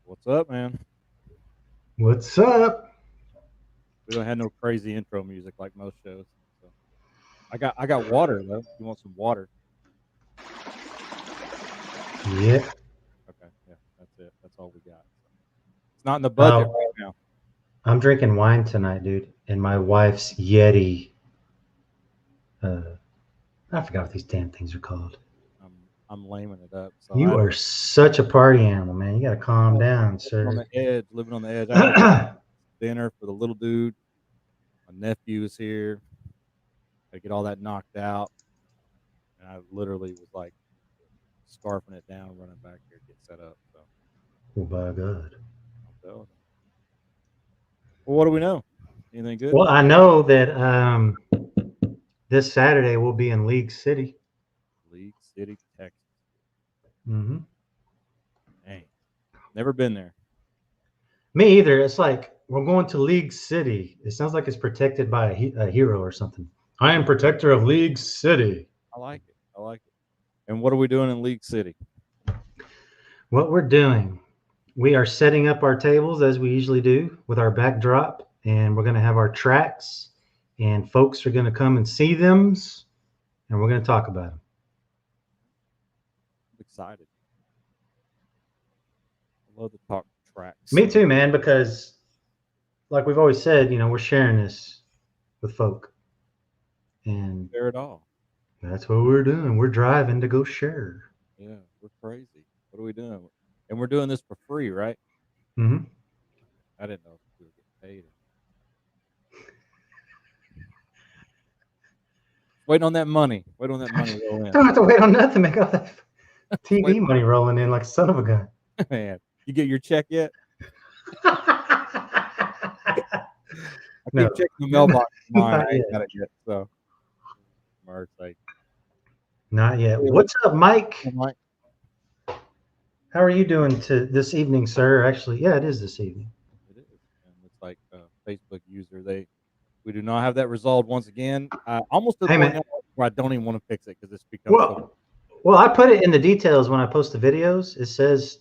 What's up, man? What's up? We don't have no crazy intro music like most shows. So I got water though. You want some water? Yeah. Okay, yeah, that's it. That's all we got. So, it's not in the budget Oh, right now. I'm drinking wine tonight, dude. And my wife's Yeti. I forgot what these damn things are called. I'm laming it up. So I You are such a party animal, man. You got to calm down, living on sir. the edge, living on the edge. I had to go dinner for the little dude. My nephew is here. I get all that knocked out, and I literally was like scarfing it down, running back here to get set up. So Oh, by God. I'm telling you. Well, what do we know? Anything good? Well, I know that this Saturday we'll be in League City. League City, Texas. Hmm. Dang, never been there. Me either. It's like we're going to League City. It sounds like it's protected by a hero or something. I am protector of League City. I like it. I like it. And what are we doing in League City? What we're doing, we are setting up our tables as we usually do with our backdrop, and we're going to have our tracks, and folks are going to come and see them, and we're going to talk about them. I'm excited. I love to talk tracks. Me too, man, because like we've always said, we're sharing this with folk, and Share it all. that's what we're doing. We're driving to go share. Yeah, we're crazy. What are we doing? And we're doing this for free, right? Hmm. I didn't know if we were getting paid. Waiting on that money. Wait on that money to roll in. Don't have to wait on nothing, man. Got that Wait, TV money rolling in like a son of a gun. man. You get your check yet? I No, keep checking the mailbox of mine. not I yet. ain't got it yet. So, Mark's like, Not yet. "Hey, What's up, Mike? I'm like, How are you doing to this evening, sir? Actually, yeah, it is this evening. it is. And it's like Facebook user. We do not have that resolved once again. Almost to the Hey, point man. now where I don't even want to fix it because it's become so. Well, well, I put it in the details when I post the videos. It says,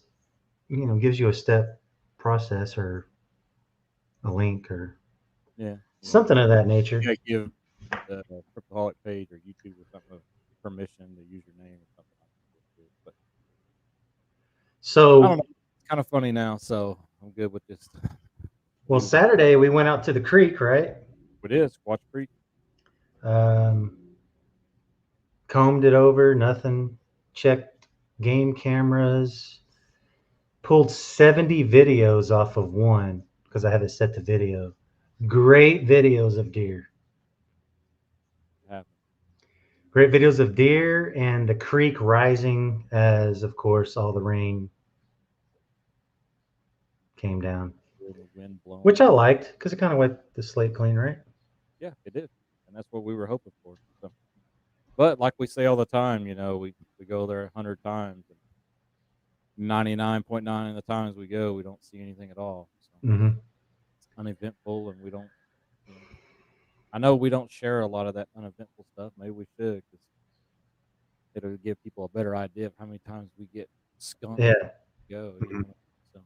gives you a step process or a link or Yeah, something of that nature. you gotta give the Cryptoholic page or YouTube or something permission to use your name or something. But I don't know. So, It's kind of funny now, so I'm good with just well, leaving it. Saturday we went out to the creek, right? It is Watch Creek. Um, combed it over, nothing. Checked game cameras. Pulled 70 videos off of one because I have it set to video. Great videos of deer. Happened. Great videos of deer and the creek rising as, of course, all the rain came down, The wind blowing. which I liked because it kind of wiped the slate clean, right? Yeah, it did, and that's what we were hoping for. So, but like we say all the time, we go there 100 times, and 99.9 of the times we go, we don't see anything at all. So Hmm. it's uneventful, and we don't. You know, I know we don't share a lot of that uneventful stuff. Maybe we should because it'll give people a better idea of how many times we get skunked Yeah. go. Mhm. So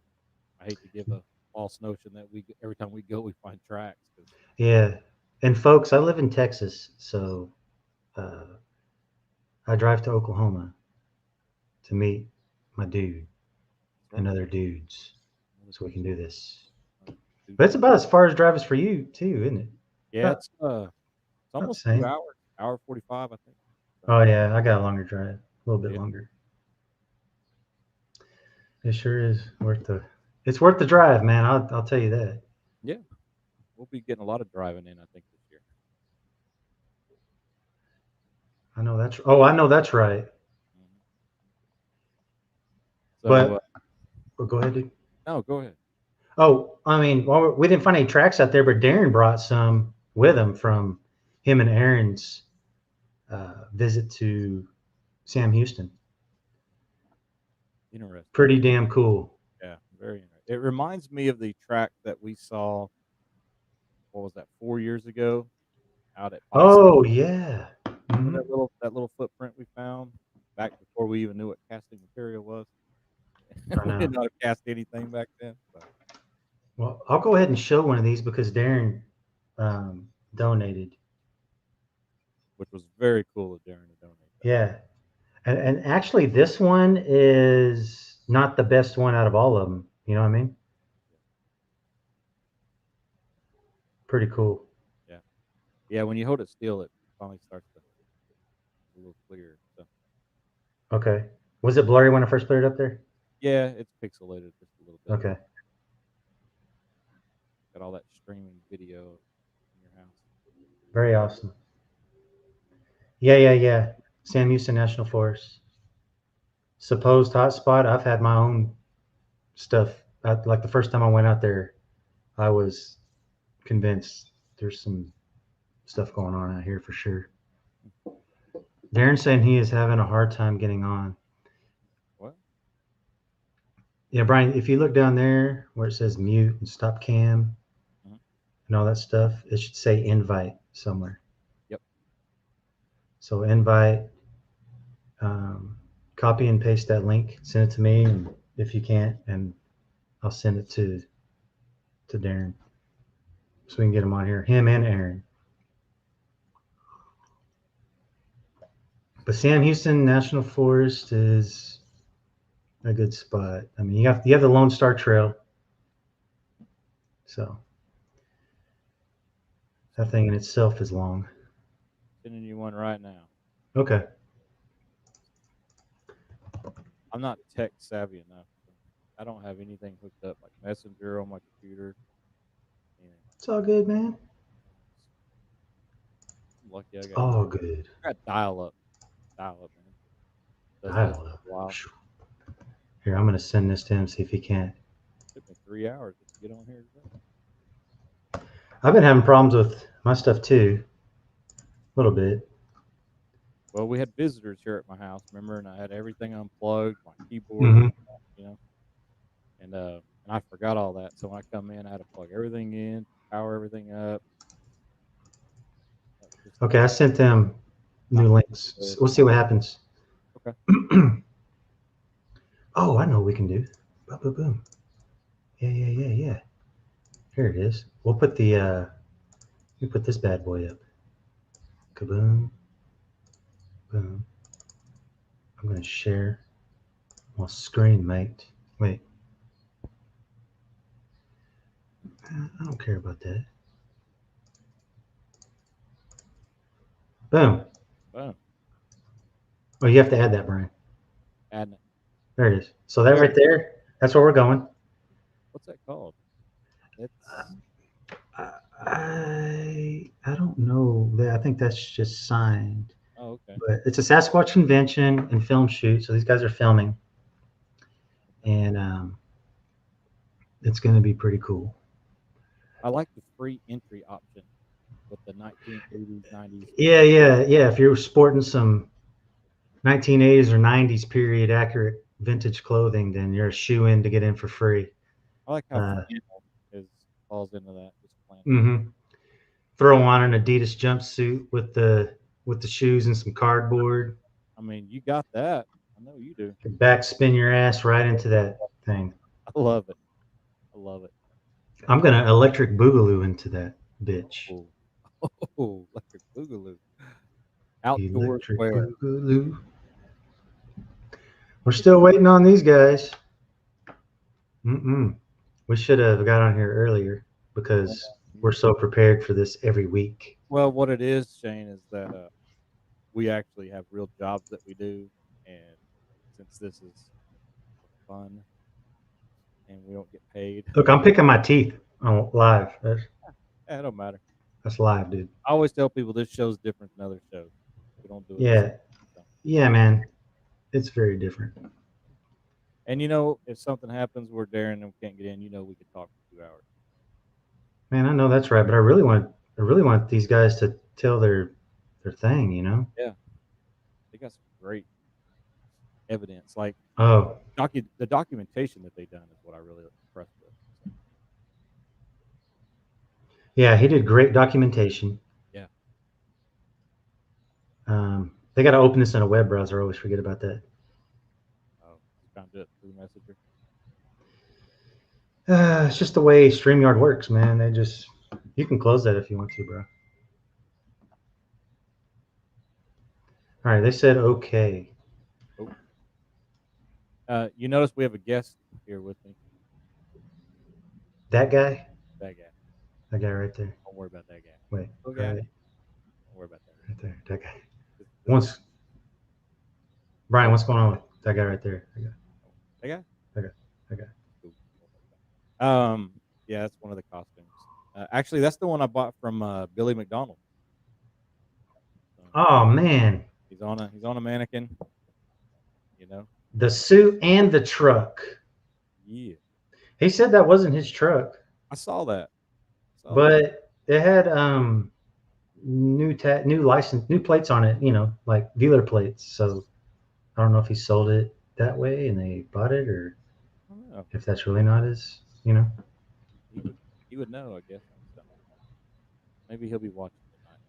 I hate to give a false notion that every time we go we find tracks. 'Cause Yeah. And folks, I live in Texas, so uh, I drive to Oklahoma to meet my dude that's and right. other dudes Another so we dude, can do this. another dude But it's bro. about as far as drive as for you, too, isn't it? Yeah, About, it's about the almost two same. hours, hour 45, I think. So Oh, yeah. I got a longer drive, a little bit yeah, longer. It sure is worth the. It's worth the drive, man. I'll tell you that. yeah, we'll be getting a lot of driving in, I think, this year. I know that's. Oh, I know that's right. Mhm. So But go ahead, dude. no, go ahead. Oh, I mean, well, we didn't find any tracks out there, but Darren brought some with him from him and Aaron's visit to Sam Houston. Interesting. Pretty damn cool. Yeah, very interesting. It reminds me of the track that we saw. What was that? 4 years ago, out at Bison. Oh yeah. Remember Hmm. that little footprint we found back before we even knew what casting material was? I We did know. not have cast anything back then, so, Well, I'll go ahead and show one of these because Darren donated. which was very cool of Darren to donate that. Yeah. And actually, this one is not the best one out of all of them. You know what I mean? Pretty cool. Yeah, yeah. When you hold it still, it finally starts to a little clearer. So Okay. Was it blurry when I first put it up there? yeah, it's pixelated just a little bit. Okay. Got all that streaming video in your house. Very awesome. Yeah. Sam Houston National Forest. Supposed hotspot. I've had my own stuff. Like the first time I went out there, I was convinced there's some stuff going on out here for sure. Darren's saying he is having a hard time getting on. What? Yeah, Brian, if you look down there where it says mute and stop cam and all that stuff, it should say invite somewhere. Yep. So invite, copy and paste that link, send it to me, and if you can't, and I'll send it to Darren so we can get him on here, him and Aaron. But Sam Houston National Forest is a good spot. I mean, you have the Lone Star Trail, so that thing in itself is long. Sending you one right now. Okay. I'm not tech savvy enough. I don't have anything hooked up like Messenger on my computer. Anything. It's all good, man. I'm lucky I got All good. dial up. Dial up, man. Does Dial this up. for a while. Here, I'm gonna send this to him, see if he can. It took me 3 hours to get on here today. I've been having problems with my stuff too. A little bit. Well, we had visitors here at my house, remember, and I had everything unplugged, my keyboard, you know, and I forgot all that. So when I come in, I had to plug everything in, power everything up. Okay, I sent them new links. We'll see what happens. Okay. Oh, I know what we can do. Boom, boom, boom. Yeah. Here it is. We'll put the we put this bad boy up. Kaboom. Boom. I'm gonna share my screen, mate. Wait. I don't care about that. Boom. Boom. Oh, you have to add that, Brian. Adding it. There it is. So that right there, that's where we're going. What's that called? It's I don't know. I think that's just signed. oh, okay. But it's a Sasquatch convention and film shoot. So these guys are filming, and it's going to be pretty cool. I like the free entry option with the 1980s, 90s. Yeah. If you're sporting some 1980s or 90s period accurate vintage clothing, then you're a shoe in to get in for free. I like how falls into that. Throw on an Adidas jumpsuit with the shoes and some cardboard. I mean, you got that. I know you do. Back spin your ass right into that thing. I love it. I'm gonna electric boogaloo into that bitch. Oh, electric boogaloo. Outdoor electric wear. Boogaloo. We're still waiting on these guys. We should have got on here earlier because we're so prepared for this every week. Well, what it is, Shane, is that we actually have real jobs that we do, and since this is fun and we don't get paid. Look, I'm picking my teeth on live. It don't matter. That's live, dude. I always tell people this show's different than other shows. We don't do it. Yeah. Yeah, man. It's very different. And if something happens where Darren and can't get in, we could talk for 2 hours. Man, I know that's right, but I really want these guys to tell their thing, Yeah. They got some great evidence. Like the documentation that they've done is what I really impressed with. Yeah, he did great documentation. Yeah. They got to open this in a web browser. I always forget about that. Oh, trying to do it through Messenger. It's just the way StreamYard works, man. You can close that if you want to, bro. All right, they said okay. You notice we have a guest here with me. That guy? That guy. That guy right there. Don't worry about that guy. Wait, Okay. right, Don't worry about that. right there. That guy. This- Brian, what's going on with that guy right there? That guy. That guy. Yeah, that's one of the costumes. Actually, that's the one I bought from Billy McDonald. So, Oh man, he's on a mannequin. You know. the suit and the truck. Yeah. He said that wasn't his truck, I saw that. but it had new plates on it. You know, like dealer plates. So I don't know if he sold it that way and they bought it, or I don't know. if that's really not his. You know. He would know, I guess. So maybe he'll be watching tonight.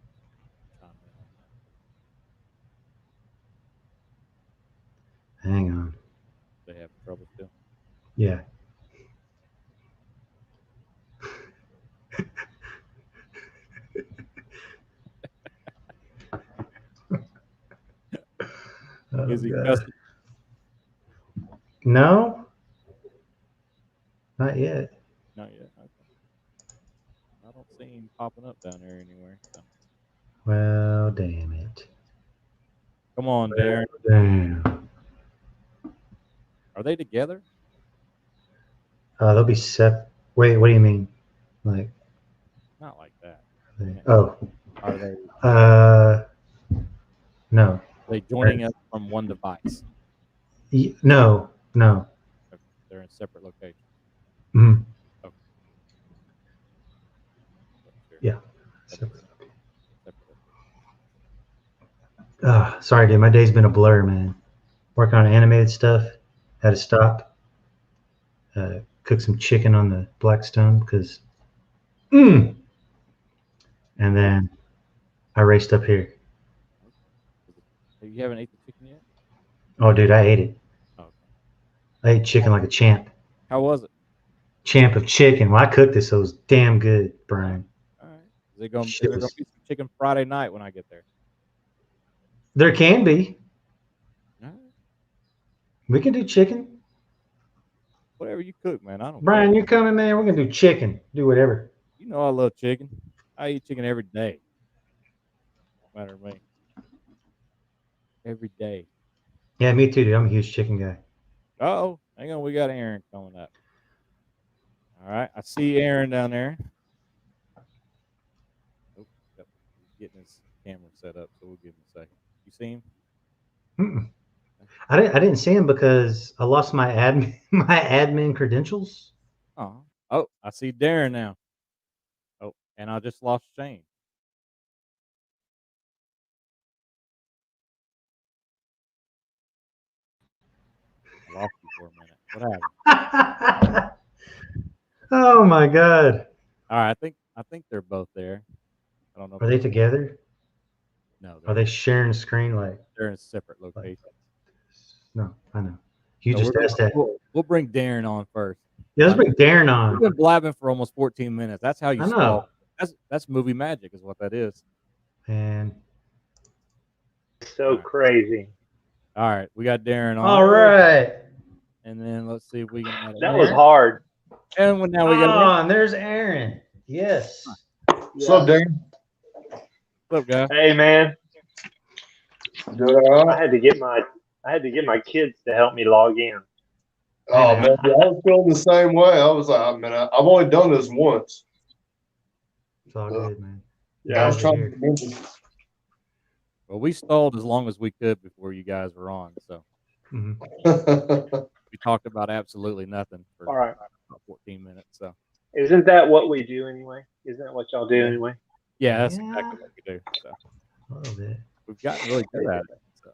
Chime in on that. Hang on. They have trouble still. Yeah. Is he God. cussing? No, not yet. Not yet. Okay. I don't see him popping up down there anywhere. So. Well, damn it. Come on, Darren. Damn. Are they together? They'll be Wait, what do you mean? Like? Not like that. Oh. Are they? No. Are they joining us from one device? No. They're in separate locations. Mm-hmm. Okay. Yeah. Separate. Sorry, dude. My day's been a blur, man. Working on animated stuff. Had to stop. Cook some chicken on the Blackstone because. And then I raced up here. You haven't ate the chicken yet? Oh, dude, I ate it. Oh, okay. I ate chicken like a champ. How was it? Champ of chicken. Well, I cooked it, so it was damn good, Brian. All right. Is there going to be some chicken Friday night when I get there? There can be. All right. We can do chicken. Whatever you cook, man. I don't Brian, care. you coming, man? We're going to do chicken. Do whatever. You know I love chicken. I eat chicken every day. No matter to me. Every day. Yeah, me too, dude. I'm a huge chicken guy. Uh-oh. Hang on. We got Aaron coming up. All right. I see Aaron down there. Oh, he's getting his camera set up, so we'll give him a second. You see him? Mm-mm. I didn't see him because I lost my admin credentials. Oh, I see Darren now. Oh, and I just lost Shane. I lost you for a minute. What happened? Oh my God! All right, I think they're both there. I don't know. Are they together? No. Are they sharing a screen? Like they're in separate locations. No, I know. You just asked that. We'll bring Darren on first. Yeah, let's bring Darren on. We've been blabbing for almost 14 minutes. That's how you stall. That's movie magic, is what that is. And so crazy. All right, we got Darren on. All right. And then let's see if we can add that was hard. And now we got and there's Aaron. Yes. What's up, Darren? What's up, guy? Hey, man. Doing all right? I had to get my kids to help me log in. Oh man, I was feeling the same way. I was like, man, I've only done this once. It's all good, man. Yeah, I was trying to remember. Well, we stalled as long as we could before you guys were on, so we talked about absolutely nothing for all right. about 14 minutes. So isn't that what we do anyway? Isn't that what y'all do anyway? Yeah, that's exactly what we do. So a little bit. We've gotten really good at it. So.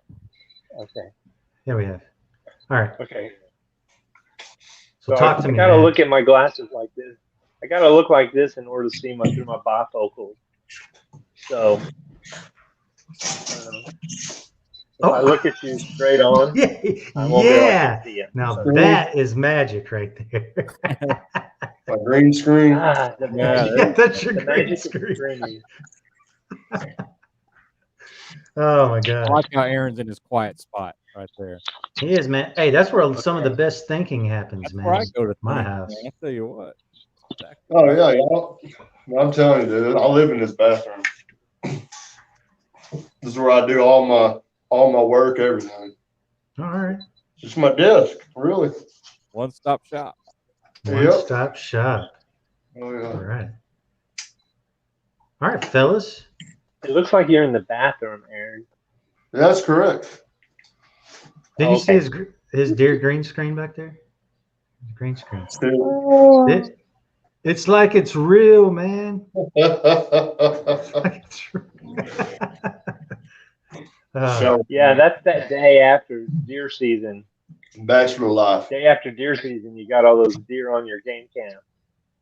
Okay. Yeah, we have. All right. Okay. So talk to me. I gotta look at my glasses like this. I gotta look like this in order to see through my bifocals. So If I look at you straight on, I won't be able to see it. Now that is magic right there. My green screen. Ah, the Yeah, magic, that's your the green magic of screen. streaming. Oh my I god, like how Aaron's in his quiet spot right there. he is, man. Hey, that's where some of the best thinking happens, That's man. where I go to My think, house. man. I tell you what. Exactly Oh right. yeah, y'all. I'm telling you, dude. I live in this bathroom. This is where I do all my work, everything. All right, Just my desk, really. One-stop shop. one stop shop. Oh All yeah. right, all right, fellas. It looks like you're in the bathroom, Aaron. That's correct. Did you see Okay. his dear green screen back there? Green screen. Still. It's like it's real, man. Like it's real. Yeah, that's that day after deer season. Bachelor life. Day after deer season, you got all those deer on your game cam.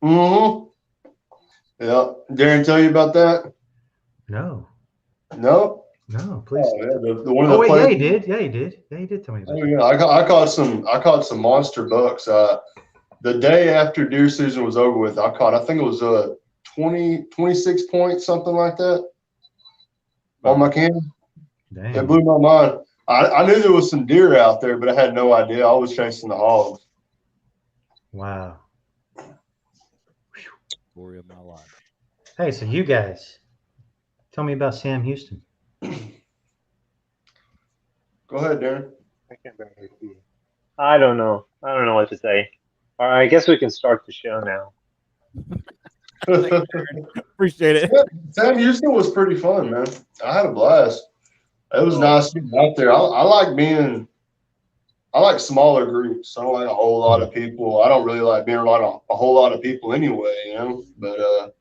Mm-hmm. Yeah. Darren tell you about that? No, No. please. Oh, yeah. The one of Oh the wait, players. yeah, he did. Yeah, he did. Yeah, he did tell me about Oh that. yeah. I caught some monster bucks. The day after deer season was over with, I think it was 26 points, something like that, on my cam. Dang. It blew my mind. I knew there was some deer out there, but I had no idea. I was chasing the hogs. Wow. Story of my life. Hey, so you guys, tell me about Sam Houston. Go ahead, Darren. I can't barely see you. I don't know. I don't know what to say. All right, I guess we can start the show now. Appreciate it. Sam Houston was pretty fun, man. I had a blast. It was Oh. nice getting out there. I like smaller groups. I don't like a whole lot of people. I don't really like being around a whole lot of people anyway, you know. But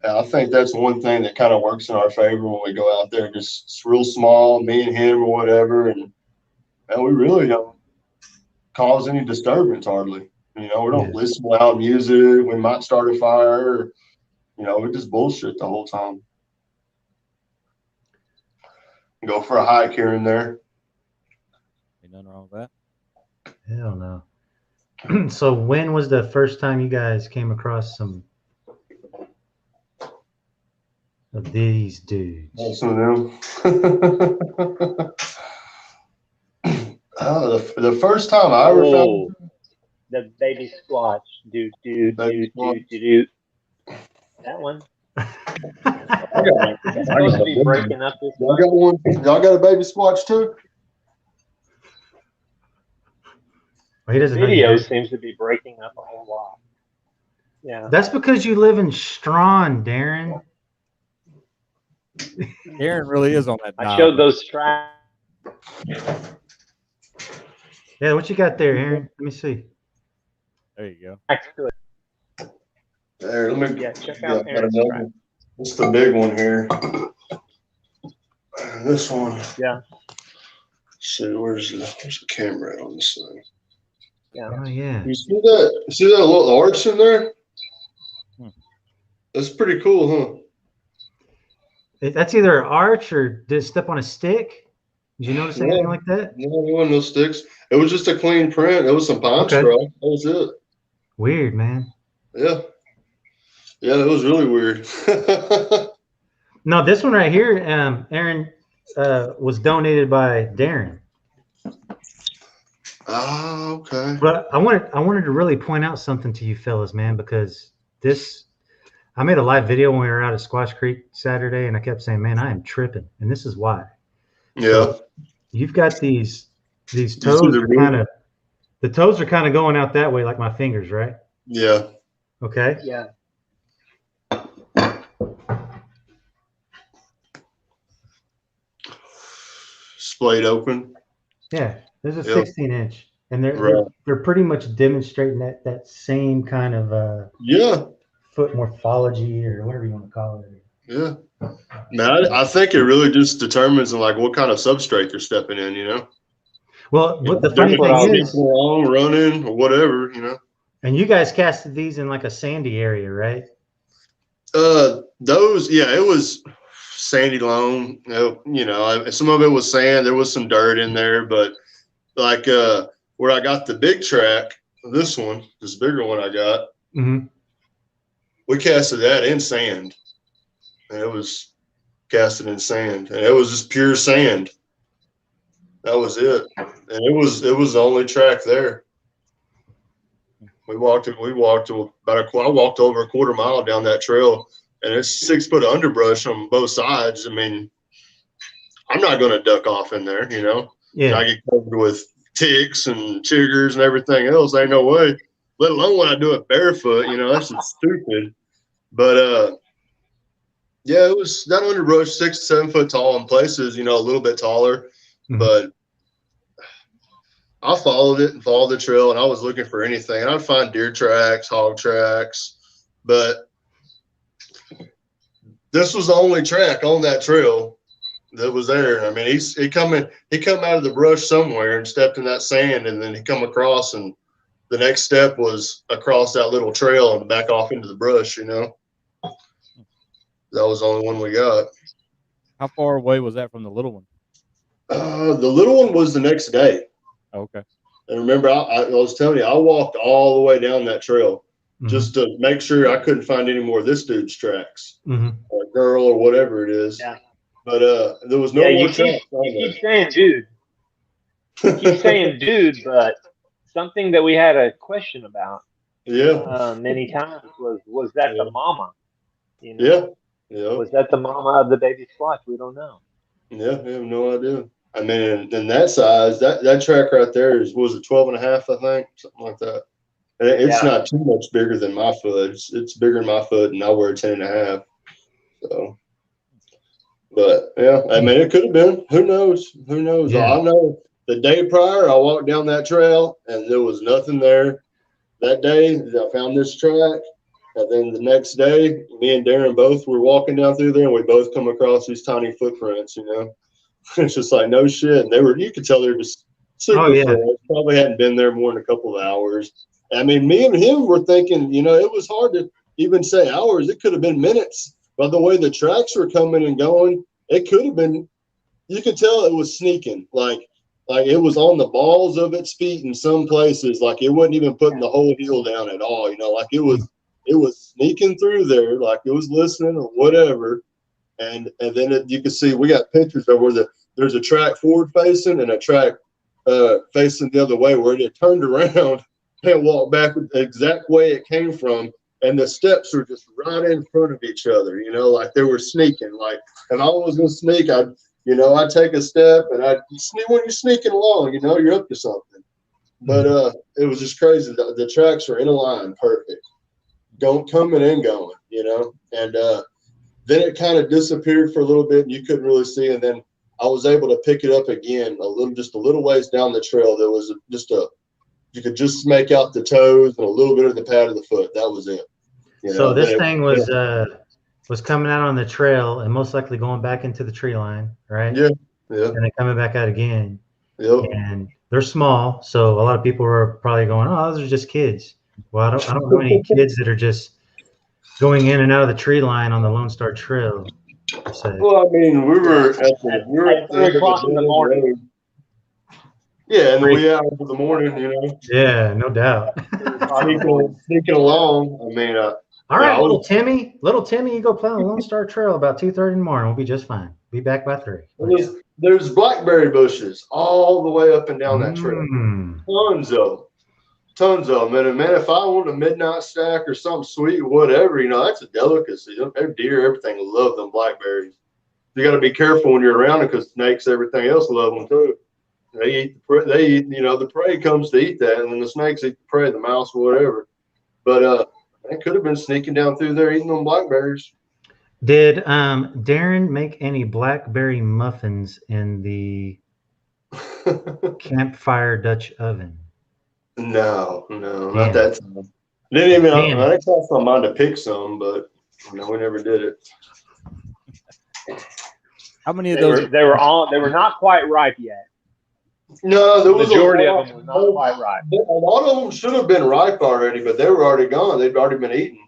I think that's one thing that kind of works in our favor when we go out there. Just it's real small, me and him or whatever, and we really don't cause any disturbance hardly. You know, we don't listen to loud music. We might start a fire. Or, you know, we just bullshit the whole time. Go for a hike here and there. Ain't nothing wrong with that. Hell no. So when was the first time you guys came across some of these dudes? Some of them. The first time I ever found the baby squatch. Do. That one. It's supposed to be breaking up this Y'all got one? Y'all got a baby squatch too? Well, he doesn't know video you. seems to be breaking up a whole lot. Yeah. That's because you live in Strawn, Darren. Aaron really is on that. I showed those tracks. Yeah, what you got there, Aaron? Let me see. There you go. To it. There, let me. Yeah, check out Aaron's track. What's the big one here? This one. Yeah. Let's see, where's the camera on this thing? Yeah. Oh yeah. You see that? See that little arch in there? That's pretty cool, huh? That's either an arch or did it step on a stick? Did you notice anything like that? No, there wasn't no sticks. It was just a clean print. It was some pine straw. That was it. Weird, man. Yeah. Yeah, it was really weird. No, this one right here, Aaron, was donated by Darren. Ah, okay. But I wanted to really point out something to you fellas, man, because I made a live video when we were out at Squash Creek Saturday, and I kept saying, man, I am tripping. And this is why. Yeah. So you've got these toes are kind of, the toes are kind of going out that way like my fingers, right? Yeah. Okay. Yeah. Splayed open. Yeah. There's a Yep. 16-inch. And they're pretty much demonstrating that same kind of foot morphology or whatever you want to call it. Yeah. Man, I think it really just determines like what kind of substrate they're stepping in, you know. Well, what the funny thing is, long running or whatever, you know. And you guys casted these in like a sandy area, right? It was sandy loam. Some of it was sand. There was some dirt in there, but like where I got the big track, this bigger one I got, we casted that in sand. And it was casted in sand, and it was just pure sand. That was it, and it was the only track there. I walked over a quarter mile down that trail, and it's 6 foot of underbrush on both sides. I mean, I'm not going to duck off in there, Yeah. I get covered with ticks and chiggers and everything else. Ain't no way. Let alone when I do it barefoot, that's just stupid. But yeah, it was that underbrush 6 to 7 foot tall in places, a little bit taller, but I followed it and followed the trail, and I was looking for anything. And I'd find deer tracks, hog tracks, but this was the only track on that trail that was there. I mean, he come out of the brush somewhere and stepped in that sand, and then he come across, and the next step was across that little trail and back off into the brush. That was the only one we got. How far away was that from the little one? The little one was the next day. Okay. And remember, I was telling you, I walked all the way down that trail just to make sure I couldn't find any more of this dude's tracks or girl or whatever it is. Yeah. But there was no more tracks. You keep saying dude. You keep saying dude, but something that we had a question about many times was that the mama? Yeah. Was that the mama of the baby squatch? We don't know. Yeah, we have no idea. I mean, in that size, that track right there was it 12 and a half, I think, something like that. And it's not too much bigger than my foot. It's bigger than my foot, and I wear 10 and a half. So, but yeah, I mean, it could have been. Who knows? Yeah. I know the day prior, I walked down that trail, and there was nothing there. That day, I found this track. And then the next day, me and Darren both were walking down through there, and we both come across these tiny footprints, It's just like, no shit. And you could tell they were just super fresh. Probably hadn't been there more than a couple of hours. I mean, me and him were thinking, it was hard to even say hours. It could have been minutes. By the way the tracks were coming and going, it could have been, you could tell it was sneaking. Like it was on the balls of its feet in some places. Like it wasn't even putting the whole heel down at all. Like it was sneaking through there, like it was listening or whatever. And then you can see we got pictures of where there's a track forward facing and a track facing the other way, where it turned around and walked back the exact way it came from, and the steps were just right in front of each other, like they were sneaking. Like, and I was gonna sneak, I'd take a step and I'd sneak. When you're sneaking along, you're up to something. But it was just crazy. The tracks were in a line, perfect, coming and going, and then it kind of disappeared for a little bit, and you couldn't really see. And then I was able to pick it up again just a little ways down the trail. There was you could just make out the toes and a little bit of the pad of the foot. That was it. So this thing was coming out on the trail and most likely going back into the tree line, right? Yeah. And then coming back out again. Yep. And they're small, so a lot of people are probably going, "Oh, those are just kids." Well, I don't know any kids that are just going in and out of the tree line on the Lone Star Trail. Well, I mean, we were at 3 o'clock in the morning. Yeah, in the wee hours of the morning, Yeah, no doubt. sneaking along. I mean, all right, little Timmy, you go play on the Lone Star Trail about 2:30 in the morning. We'll be just fine. Be back by 3. There's blackberry bushes all the way up and down that trail. Tons of them. And man, if I want a midnight stack or something sweet or whatever, that's a delicacy. Deer, everything love them blackberries. You got to be careful when you're around them, because snakes, everything else love them too. They eat, the prey comes to eat that, and then the snakes eat the prey, the mouse or whatever. But they could have been sneaking down through there eating them blackberries. Did Darren make any blackberry muffins in the campfire Dutch oven? No, not that time. Didn't even. I crossed my mind to pick some, but we never did it. How many of those? They were not quite ripe yet. No, there was majority of them were not quite ripe. A lot of them should have been ripe already, but they were already gone. They'd already been eaten.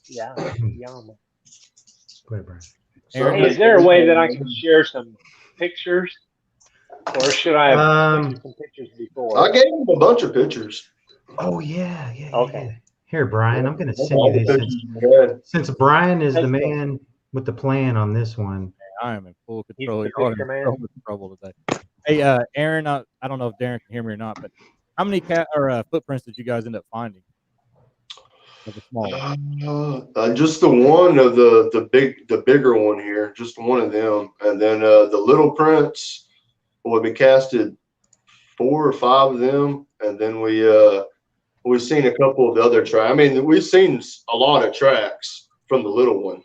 Yeah, yum. Go ahead, Brian. Aaron, Hey, is there a way that I can share some pictures, or should I have sent you some pictures before? I gave him a bunch of pictures. Oh yeah. Okay. Here, Brian, I'm gonna send you All the these pictures. since Brian is the That's cool. man with the plan on this one. I am in full He's control. the Y'all are in picture man. so much trouble today. Hey, Aaron, I don't know if Darren can hear me or not, but how many footprints did you guys end up finding? Of the small one? Just the one of the bigger one here, just one of them, and then the little prints. Well, we casted 4 or 5 of them, and then we've seen a couple of the other tracks. I mean, we've seen a lot of tracks from the little one,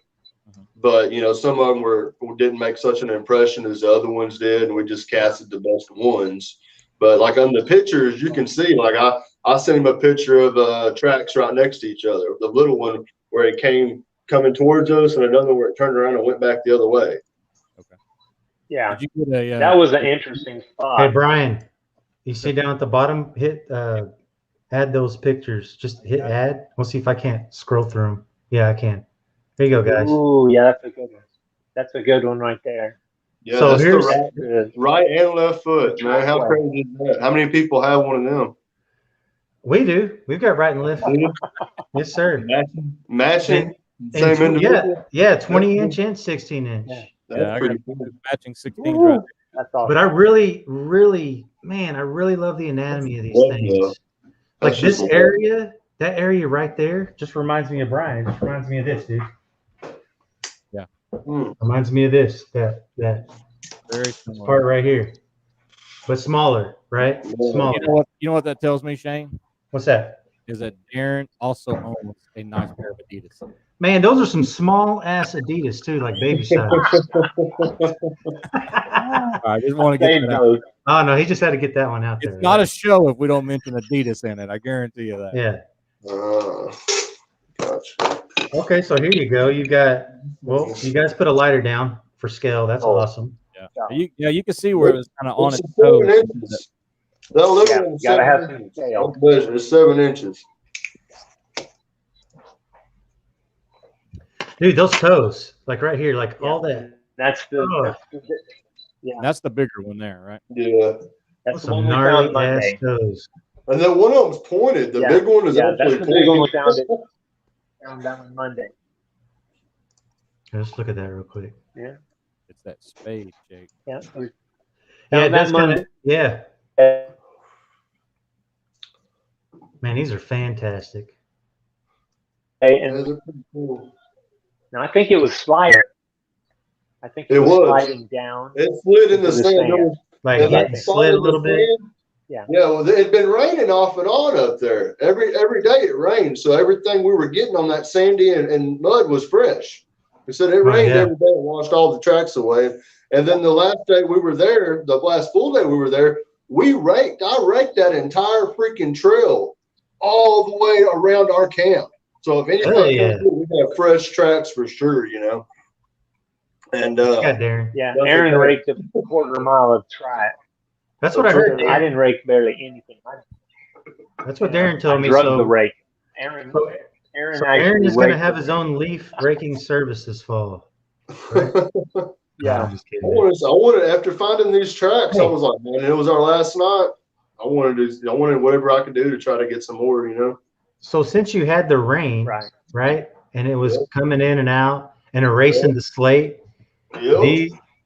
but some of them didn't make such an impression as the other ones did, and we just casted the best ones. But like on the pictures, you can see like I sent him a picture of tracks right next to each other. The little one where it came coming towards us, and another where it turned around and went back the other way. Okay. Yeah. Did you get a? That was an interesting spot. Hey, Brian, you see down at the bottom, hit add those pictures. Just hit add. We'll see if I can't scroll through them. Yeah, I can. There you go, guys. Ooh, yeah, that's a good one. That's a good one right there. Yeah, So that's here's- the right and left foot, man. How crazy is that? How many people have one of them? We do. We've got right and left. Yes, sir. Matching. And Same individual. yeah, 20-inch and 16-inch. Yeah. That's I got pretty cool. matching 16s right That's awesome. But I really love the anatomy of these Yeah. things. That's Like this just- area, that area right there, just reminds me of Brian. It just reminds me of this, dude. Reminds me of this, that Very similar. part right here, but smaller, right? Smaller. You know what that tells me, Shane? What's that? Is that Darren also owns a nice pair of Adidas. Man, those are some small ass Adidas too, like baby size. I just want to get that out. Oh no, he just had to get that one out there. It's not a show if we don't mention Adidas in it. I guarantee you that. Yeah. Gotcha. Okay, so here you go. You guys put a lighter down for scale. That's awesome. Yeah. You can see where it was kind of on It's its 7 toes. inches. That little Yeah, one's gotta 7 have inches. some scale. It's 7 inches. Dude, those toes, like right here, like all that. That's the That's the bigger one there, right? Yeah. that's the Some one we gnarly found Monday. ass toes. And then one of them's pointed. The big one is yeah, actually that's the big one we pointed. found that on Monday. Let's look at that real quick. Yeah. It's that spade, Jake. Yeah. Yeah, it Found that does kind Monday. of. Yeah, man, these are fantastic. Hey, Yeah, and they're pretty cool. no, I think it was slider. I think it was sliding down. It slid in the into the sand. sand. It was- Like and hitting that slid a side little of the bit. sand- Yeah. Yeah, well, it had been raining off and on up there. Every day it rained, so everything we were getting on that sandy and mud was fresh. It said it rained yeah. every day and washed all the tracks away. And then the last day we were there, the last full day we were there, I raked that entire freaking trail all the way around our camp. So if anything, we have fresh tracks for sure, And God, Darren. Yeah, That's Aaron okay. raked a quarter mile of track. That's what I heard. I didn't rake barely anything. That's what Darren told me. Drug So the rake. Aaron So actually Aaron is going to raked have the his rake. own leaf raking service this fall. Yeah. No, I'm just I kidding. wanted after finding these tracks, I was like, man, it was our last night. I wanted whatever I could do to try to get some more, So since you had the rain, right, and it was coming in and out and erasing the slate,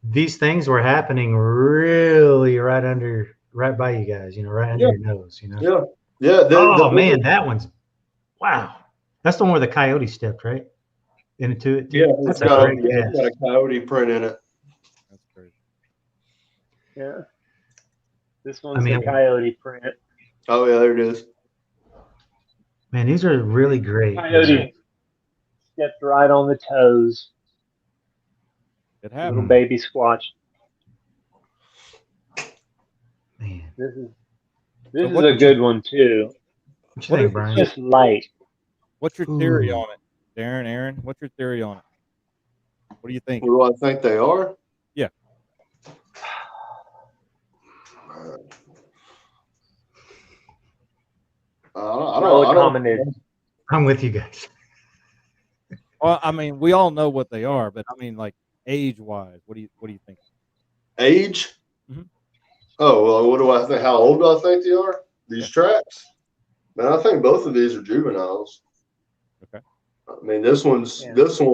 these things were happening really right by you guys, right under your nose, Yeah. Man, that one's wow. That's the one where the coyote stepped right into it. Too. Yeah, That's it's got great a coyote print in it. That's crazy. Yeah. This one's the coyote print. Oh yeah, there it is. Man, these are really great. Coyote stepped right on the toes. It Little happened. baby squatch. Man, This is what a good one too. what you think, Brian? Just light. What's your theory on it, Darren? Aaron, what's your theory on it? What do you think? What do I think they are? Yeah. I don't. I'm with you guys. Well, I mean, we all know what they are, but I mean, like age-wise, what do you think? Age? Mhm. Oh, well, what do I think? How old do I think they are? These tracks? Man, I think both of these are juveniles. Okay. I mean, this one,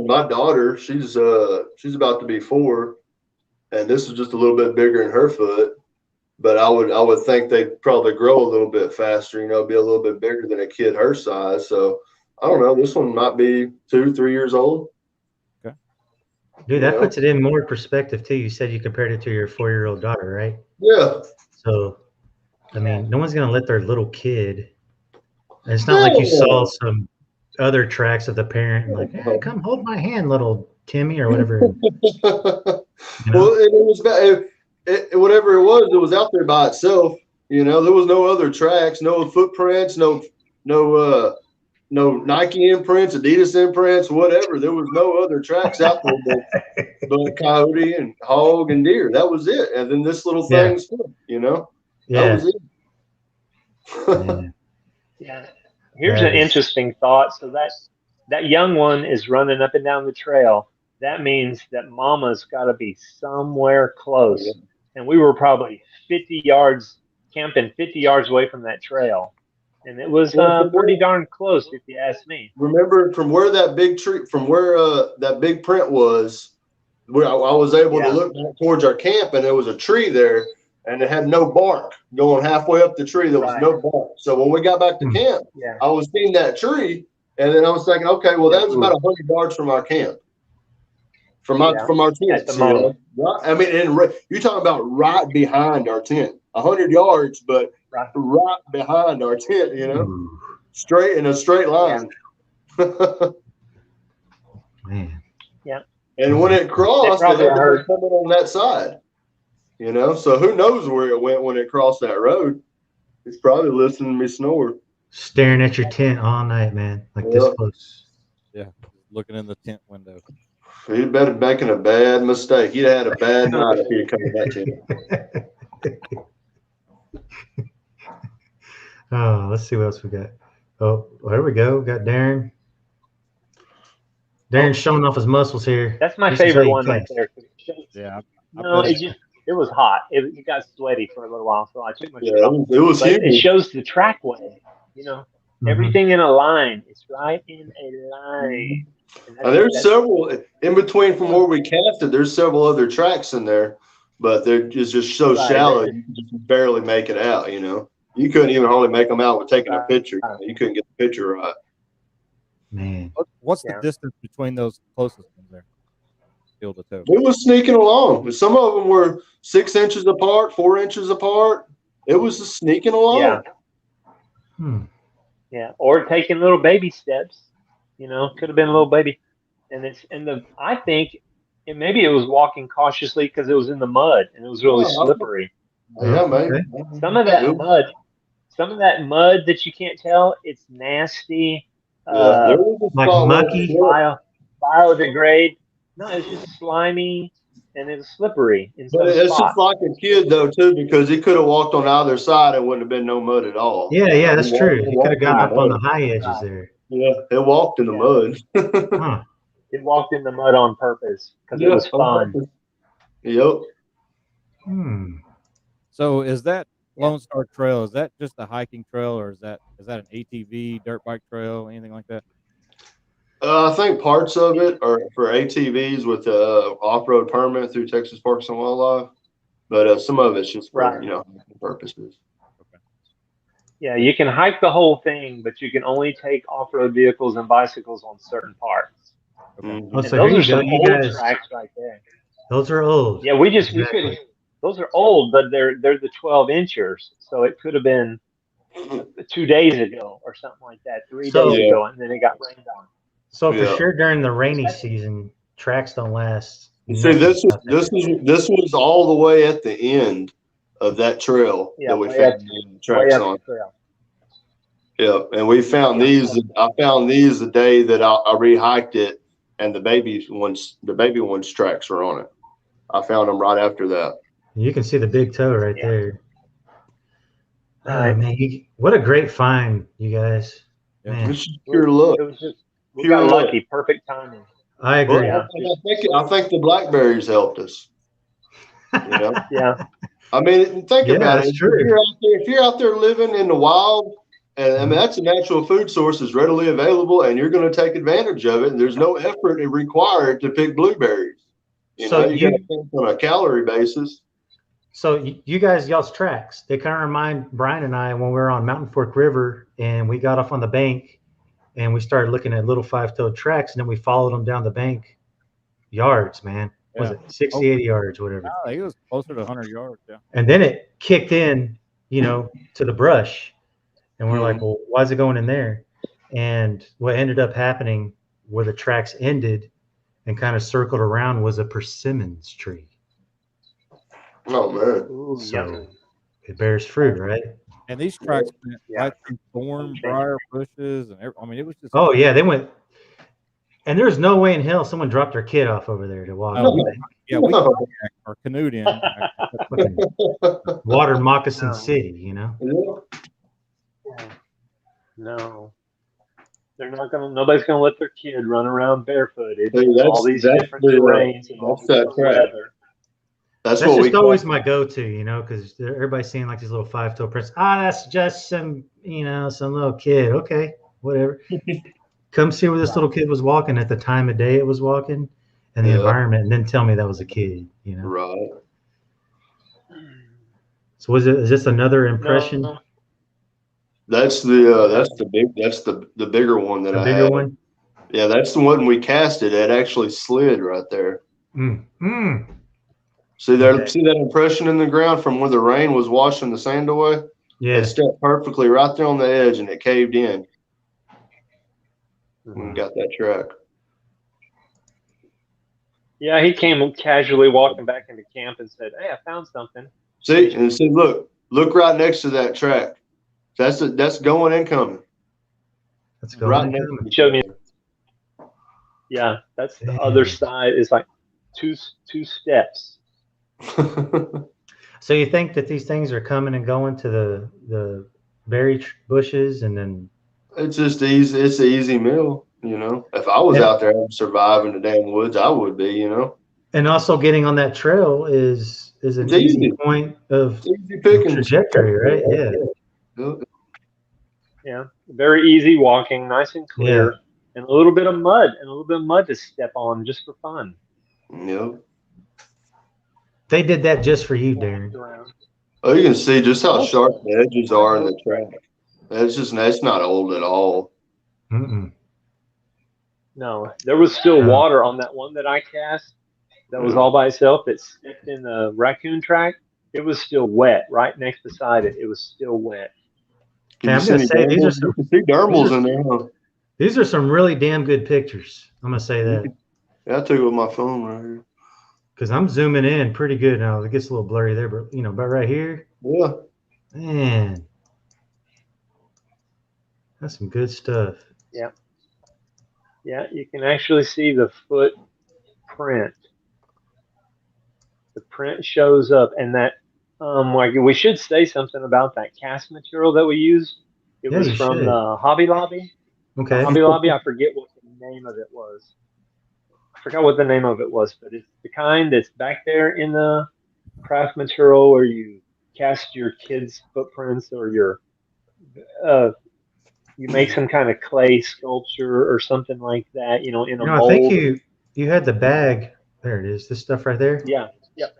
my daughter, she's about to be 4, and this is just a little bit bigger in her foot. But I would think they'd probably grow a little bit faster, be a little bit bigger than a kid her size. So I don't know. This one might be 2, 3 years old. Okay. Dude, that puts it in more perspective too. You said you compared it to your 4-year-old daughter, right? Yeah. So, I mean, no one's gonna let their little kid. It's not like you saw some other tracks of the parent like, hey, come hold my hand, little Timmy, or whatever. Well, it was whatever it was out there by itself. There was no other tracks, no footprints, no Nike imprints, Adidas imprints, whatever. There was no other tracks out there but coyote and hog and deer. That was it. And then this little thing, that was it. Yeah. Here's an interesting thought. So that young one is running up and down the trail. That means that mama's got to be somewhere close. And we were probably 50 yards, camping 50 yards away from that trail. And it was pretty darn close, if you ask me. Remember, from where that big tree, from where that big print was, where I was able to look back towards our camp, and there was a tree there, and it had no bark going halfway up the tree. There was no bark. So when we got back to camp, I was seeing that tree, and then I was thinking, okay, well, that was about 100 yards from our camp. From our tent. I mean, you're talking about right behind our tent. 100 yards, but right behind our tent, straight in a straight line. Man. Yeah. And when it crossed, it was coming on that side. So who knows where it went when it crossed that road? It's probably listening to me snore. Staring at your tent all night, man. Like this close. Yeah. Looking in the tent window. He'd been making a bad mistake. He'd had a bad night if he'd come to that tent. Oh, let's see what else we got. Oh, there we go. We got Darren. Darren's showing off his muscles here. That's my favorite one right there. Yeah. No, it was hot. It got sweaty for a little while, so I took my shirt off. It was huge. It shows the trackway. Everything in a line. It's right in a line. And there's several in between from where we casted. There's several other tracks in there, but they're just so shallow you can just barely make it out. You couldn't even hardly make them out with taking a picture. You couldn't get the picture right. Man, what's the distance between those closest ones there? Field to toe. It was sneaking along. Some of them were 6 inches apart, 4 inches apart. It was just sneaking along. Yeah. Yeah, or taking little baby steps. Could have been a little baby, I think maybe it was walking cautiously because it was in the mud and it was really slippery. Yeah, maybe. Some of that mud that you can't tell, it's nasty. Like mucky, biodegrade. No, it's just slimy and it's slippery. But it's just like a kid though too, because he could have walked on either side and wouldn't have been no mud at all. Yeah, that's true. He could have gotten up on the high edges there. Yeah, it walked in the mud. It walked in the mud on purpose because it was fun. Yep. So is that Lone Star Trail? Is that just a hiking trail, or is that an ATV, dirt bike trail, anything like that? I think parts of it are for ATVs with off-road permit through Texas Parks and Wildlife, but some of it's just for purposes. Yeah, you can hike the whole thing, but you can only take off-road vehicles and bicycles on certain parts. Okay. So those are some old tracks right there. Those are old. Yeah, we could. Those are old, but they're the 12-inchers, so it could have been 2 days ago or something like that, 3 days ago, and then it got rained on. So for sure, during the rainy season, tracks don't last. See, this was all the way at the end of that trail that we found tracks on. Yeah, and we found these. I found these the day that I re-hiked it, and the baby ones tracks were on it. I found them right after that. You can see the big toe right there. Man, what a great find, you guys. Man. It's just pure luck. It was just We got lucky. Perfect timing. I agree. Well, I think the blackberries helped us. You know? Yeah. I mean, think about it. True. If you're out there living in the wild, and I mean that's a natural food source is readily available, and you're going to take advantage of it. And there's no effort required to pick blueberries. You got to think on a calorie basis. So you guys, y'all's tracks, they kind of remind Brian and I when we were on Mountain Fork River and we got off on the bank and we started looking at little 5-toed tracks, and then we followed them down the bank yards, man. Was it 60, 80 yards, whatever? I think it was closer to 100 yards, yeah. And then it kicked in, to the brush. And we're like, well, why is it going in there? And what ended up happening where the tracks ended and kind of circled around was a persimmons tree. Oh, man. Ooh, So it bears fruit, right? And these tracks went right through thorn, briar bushes, and I mean, it was just. Oh, yeah, they went. And there's no way in hell someone dropped their kid off over there to walk. Yeah, we or canoed in. Water moccasin city, No. They're not gonna. Nobody's gonna let their kid run around barefooted. All these different terrains and all that weather. That's just always my go-to, because everybody's seeing like these little 5-toe prints. That's just some, some little kid. Okay, whatever. Come see where this little kid was walking at the time of day it was walking and the environment, and then tell me that was a kid, Right. So is this another impression? No. That's the bigger one that I had. The bigger one? Yeah, that's the one we casted. That actually slid right there. See that impression in the ground from where the rain was washing the sand away? Yeah. It stepped perfectly right there on the edge and it caved in. And got that track. Yeah, he came casually walking back into camp and said, "Hey, I found something." See, and see, look right next to that track. That's going and coming. That's going right and next coming. Show me. Yeah, that's the other side. Is like two steps. So you think that these things are coming and going to the berry bushes, and then it's just easy. It's an easy meal, If I was out there surviving the damn woods, I would be, And also getting on that trail is an easy point of trajectory, right? Yeah. Yeah, very easy walking, nice and clear, and a little bit of mud to step on just for fun. Yep. They did that just for you, Darren. Oh, you can see just how sharp the edges are in the track. That's not old at all. No, there was still water on that one that I cast. That was all by itself. It stepped in the raccoon track. It was still wet right next beside it. It was still wet. Hey, I'm gonna say these are some really damn good pictures. I'm gonna say that. Yeah, I took it with my phone right here. Because I'm zooming in pretty good now. It gets a little blurry there, but about right here. Yeah. Man. That's some good stuff. Yeah. Yeah, you can actually see the footprint. The print shows up, and that we should say something about that cast material that we used. It was from the Hobby Lobby. Okay. Hobby Lobby, I forget what the name of it was. I forgot what the name of it was, but it's the kind that's back there in the craft material where you cast your kids' footprints or you make some kind of clay sculpture or something like that, in a mold. I think you had the bag. There it is. This stuff right there. Yeah. Yep.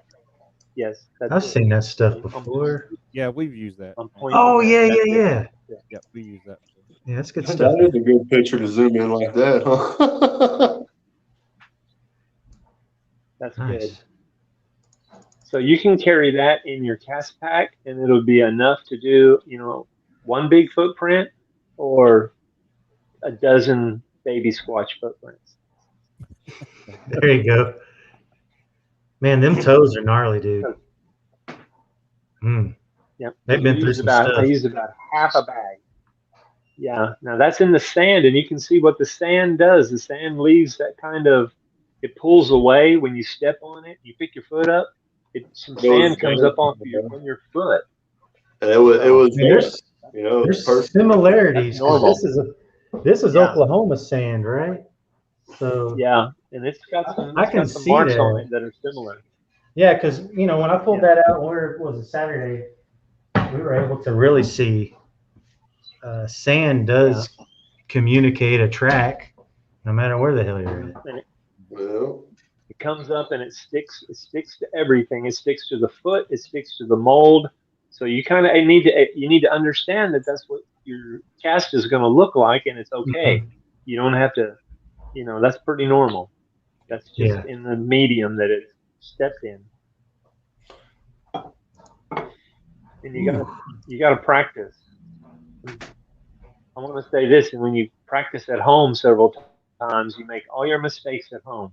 Yes. I've seen that stuff before. Yeah, we've used that. Oh, yeah. Yeah, we use that. Yeah, that's good stuff. That is a good picture to zoom in like that, huh? That's good. So you can carry that in your cast pack, and it'll be enough to do, one big footprint or a dozen baby squatch footprints. There you go. Man, them toes are gnarly, dude. Yep. They've been through some stuff. I used about half a bag. Yeah. Now that's in the sand, and you can see what the sand does. The sand leaves that it pulls away when you step on it. You pick your foot up. Some sand comes up on your foot. And it was there's similarities. This is Yeah. Oklahoma sand, right? So Yeah, and it's got some I can some see marks that. on it that are similar. Yeah, because when I pulled that out, where was it, Saturday? We were able to really see sand does communicate a track, no matter where the hell you're at. And Well, it comes up and it sticks. It sticks to everything. It sticks to the foot. It sticks to the mold. So you kind of need to understand that that's what your cast is going to look like, and it's okay. Mhm. You don't have to. That's pretty normal. That's just Yeah. in the medium that it's stepped in, and you gotta practice. I want to say this, and when you practice at home several times, you make all your mistakes at home.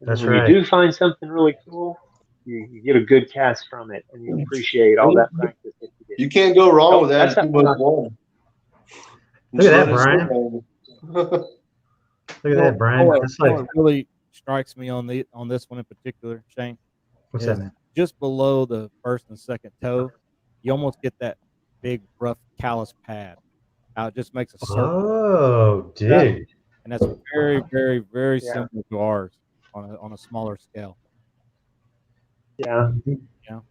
And then That's when right. you do find something really cool, you get a good cast from it, and you appreciate all that practice that you did. you can't go wrong So with that's that. how I- Look at that, Brian. Look at that, Brian. That's like, What really strikes me on this one in particular, Shane, what's is that, man? just below the first and second toe, you almost get that big rough callus pad. How it just makes a circle. Oh, dude. And that's very, very, very Yeah. similar to ours on a smaller scale. Yeah, Mhm.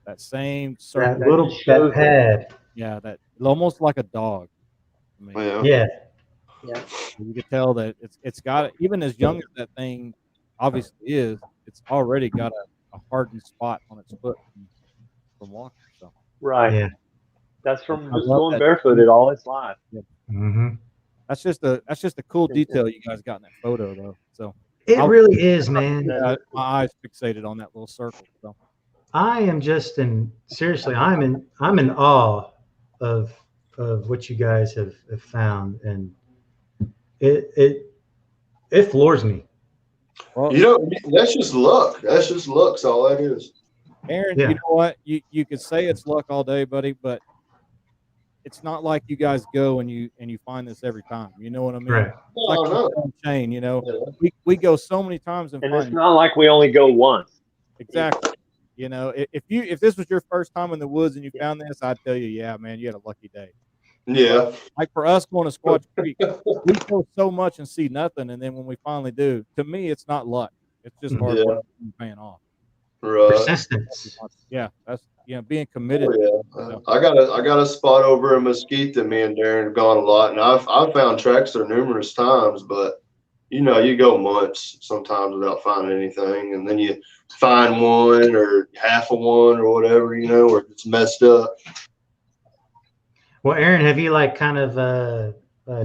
That same circle. That pad. Yeah, that almost like a dog. I mean, Yeah. Yeah. you can tell that it's got, even as young as that thing obviously is, it's already got a hardened spot on its foot from walking. So right. Yeah. That's from I just love going that. barefooted all its life. Mm-hmm. That's just a cool detail you guys got in that photo though. So It really is, man. my eyes fixated on that little circle. So I am just seriously, I'm in awe of what you guys have found, and it floors me. well, That's just luck. That's just luck's all that is. Aaron, Yeah. you know what? You could say it's luck all day, buddy, but it's not like you guys go and you find this every time. You know what I mean? Right. It's like No. Shane, Yeah. we go so many times and And find it's not like we only go once. exactly. If this was your first time in the woods and you found this, I'd tell you, yeah, man, you had a lucky day. Yeah. Like for us going to Squatch Creek, we go so much and see nothing, and then when we finally do, to me, it's not luck. It's just hard Yeah. work and paying off. Right. Persistence. Yeah, that's being committed. Oh, yeah. I got a spot over in Mesquite that me and Darren have gone a lot, and I've found tracks there numerous times, but you go months sometimes without finding anything, and then you find one or half of one or whatever, or it's messed up. Well, Aaron, have you kind of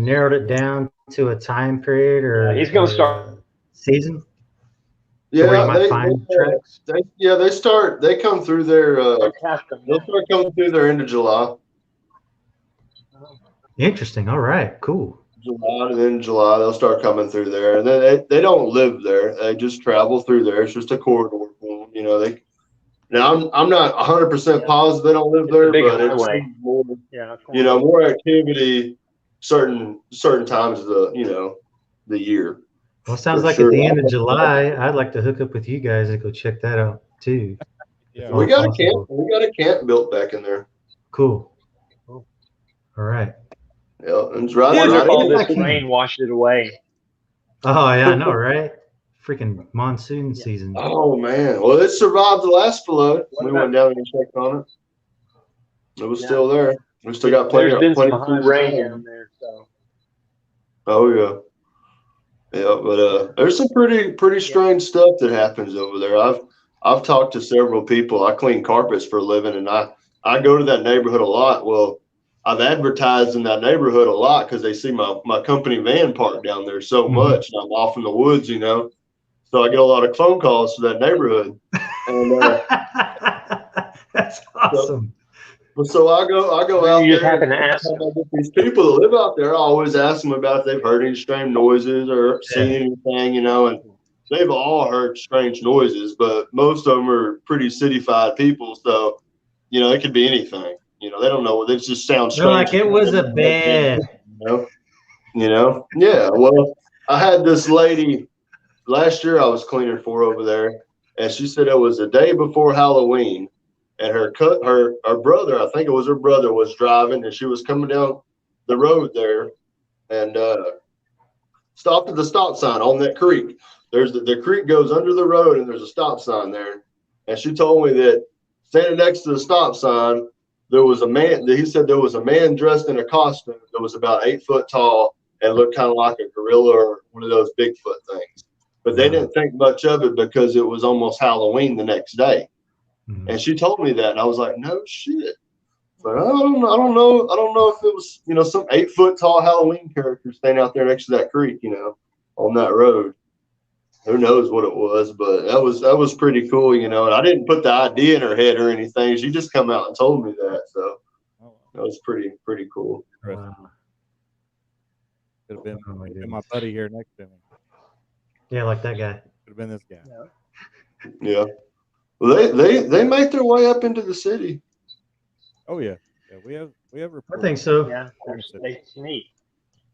narrowed it down to a time period or He's going to start season? Yeah, where you might find tracks? They come through there. They'll start coming through there into July. Interesting. All right. Cool. July, and then July they'll start coming through there, and then they don't live there. They just travel through there. It's just a corridor for them. Now I'm not 100% positive they don't live there, but it's more, more activity certain times of the year. Well, it sounds like at the end of July, I'd like to hook up with you guys and go check that out too. Yeah, we got a camp. We got a camp built back in there. Cool. All right. Yeah, it's right. Wonderful. This rain washed it away. Oh yeah, I know, right? Freaking monsoon season. Oh man. Well, it survived the last flood. We went down and checked on it. It was still there. We still got plenty. There's been some high rain down there, so. Oh yeah. Yeah, but there's some pretty strange stuff that happens over there. I've talked to several people. I clean carpets for a living, and I go to that neighborhood a lot. Well, I've advertised in that neighborhood a lot because they see my company van parked down there so much, and I'm off in the woods, So I get a lot of phone calls to that neighborhood. And that's awesome. So I go out there. You just happen to ask these people that live out there. I always ask them about if they've heard any strange noises or seen anything, and they've all heard strange noises, but most of them are pretty city-fied people, so it could be anything. They don't know. It just sounds strange. Like it was a bed. Yeah. Well, I had this lady last year I was cleaning for over there, and she said it was the day before Halloween. And her brother, I think it was her brother, was driving, and she was coming down the road there, and stopped at the stop sign on that creek. There's the creek goes under the road, and there's a stop sign there. And she told me that standing next to the stop sign, there was a man. He said there was a man dressed in a costume that was about 8 foot tall and looked kind of like a gorilla or one of those Bigfoot things. But they didn't think much of it because it was almost Halloween the next day. Mhm. And she told me that, and I was like, no shit. But I don't know if it was, some 8 foot tall Halloween character staying out there next to that creek, on that road. Who knows what it was, but that was pretty cool, And I didn't put the idea in her head or anything. She just come out and told me that, so that was pretty cool. Wow. Could have been my buddy here next to me. Yeah, like that guy. Could have been this guy. Yeah. Well, they make their way up into the city. Oh yeah. We have reports. I think so. Yeah,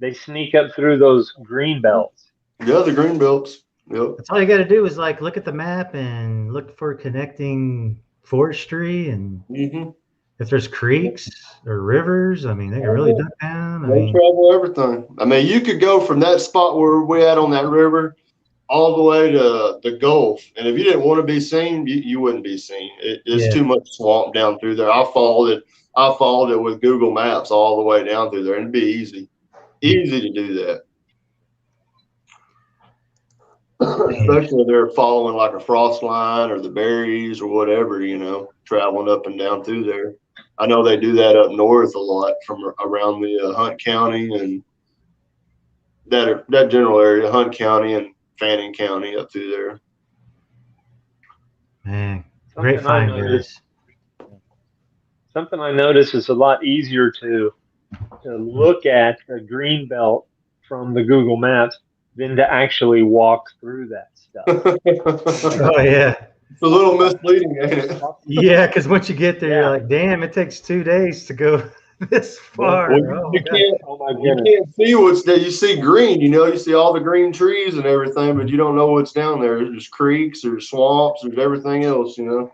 they sneak up through those green belts. Yeah, the green belts. Yep. That's all you got to do is look at the map and look for connecting forestry, and if there's creeks or rivers, I mean, they can really duck down. They travel everything. I mean, you could go from that spot where we're at on that river all the way to the Gulf, and if you didn't want to be seen, you wouldn't be seen. It's too much swamp down through there. I followed it with Google Maps all the way down through there, and it'd be easy to do that. Especially if they're following like a frost line or the berries or whatever, traveling up and down through there. I know they do that up north a lot from around the Hunt County and that general area, Hunt County and Fannin County up through there. Man, great find, guys. Something I noticed is a lot easier to look at the green belt from the Google Maps than to actually walk through that stuff. Oh yeah, it's a little misleading, ain't it? Yeah, because once you get there, you're like, damn, it takes 2 days to go this far. Well, you can't see what's there. You see green, you see all the green trees and everything, but you don't know what's down there. There's creeks, there's swamps, there's everything else, And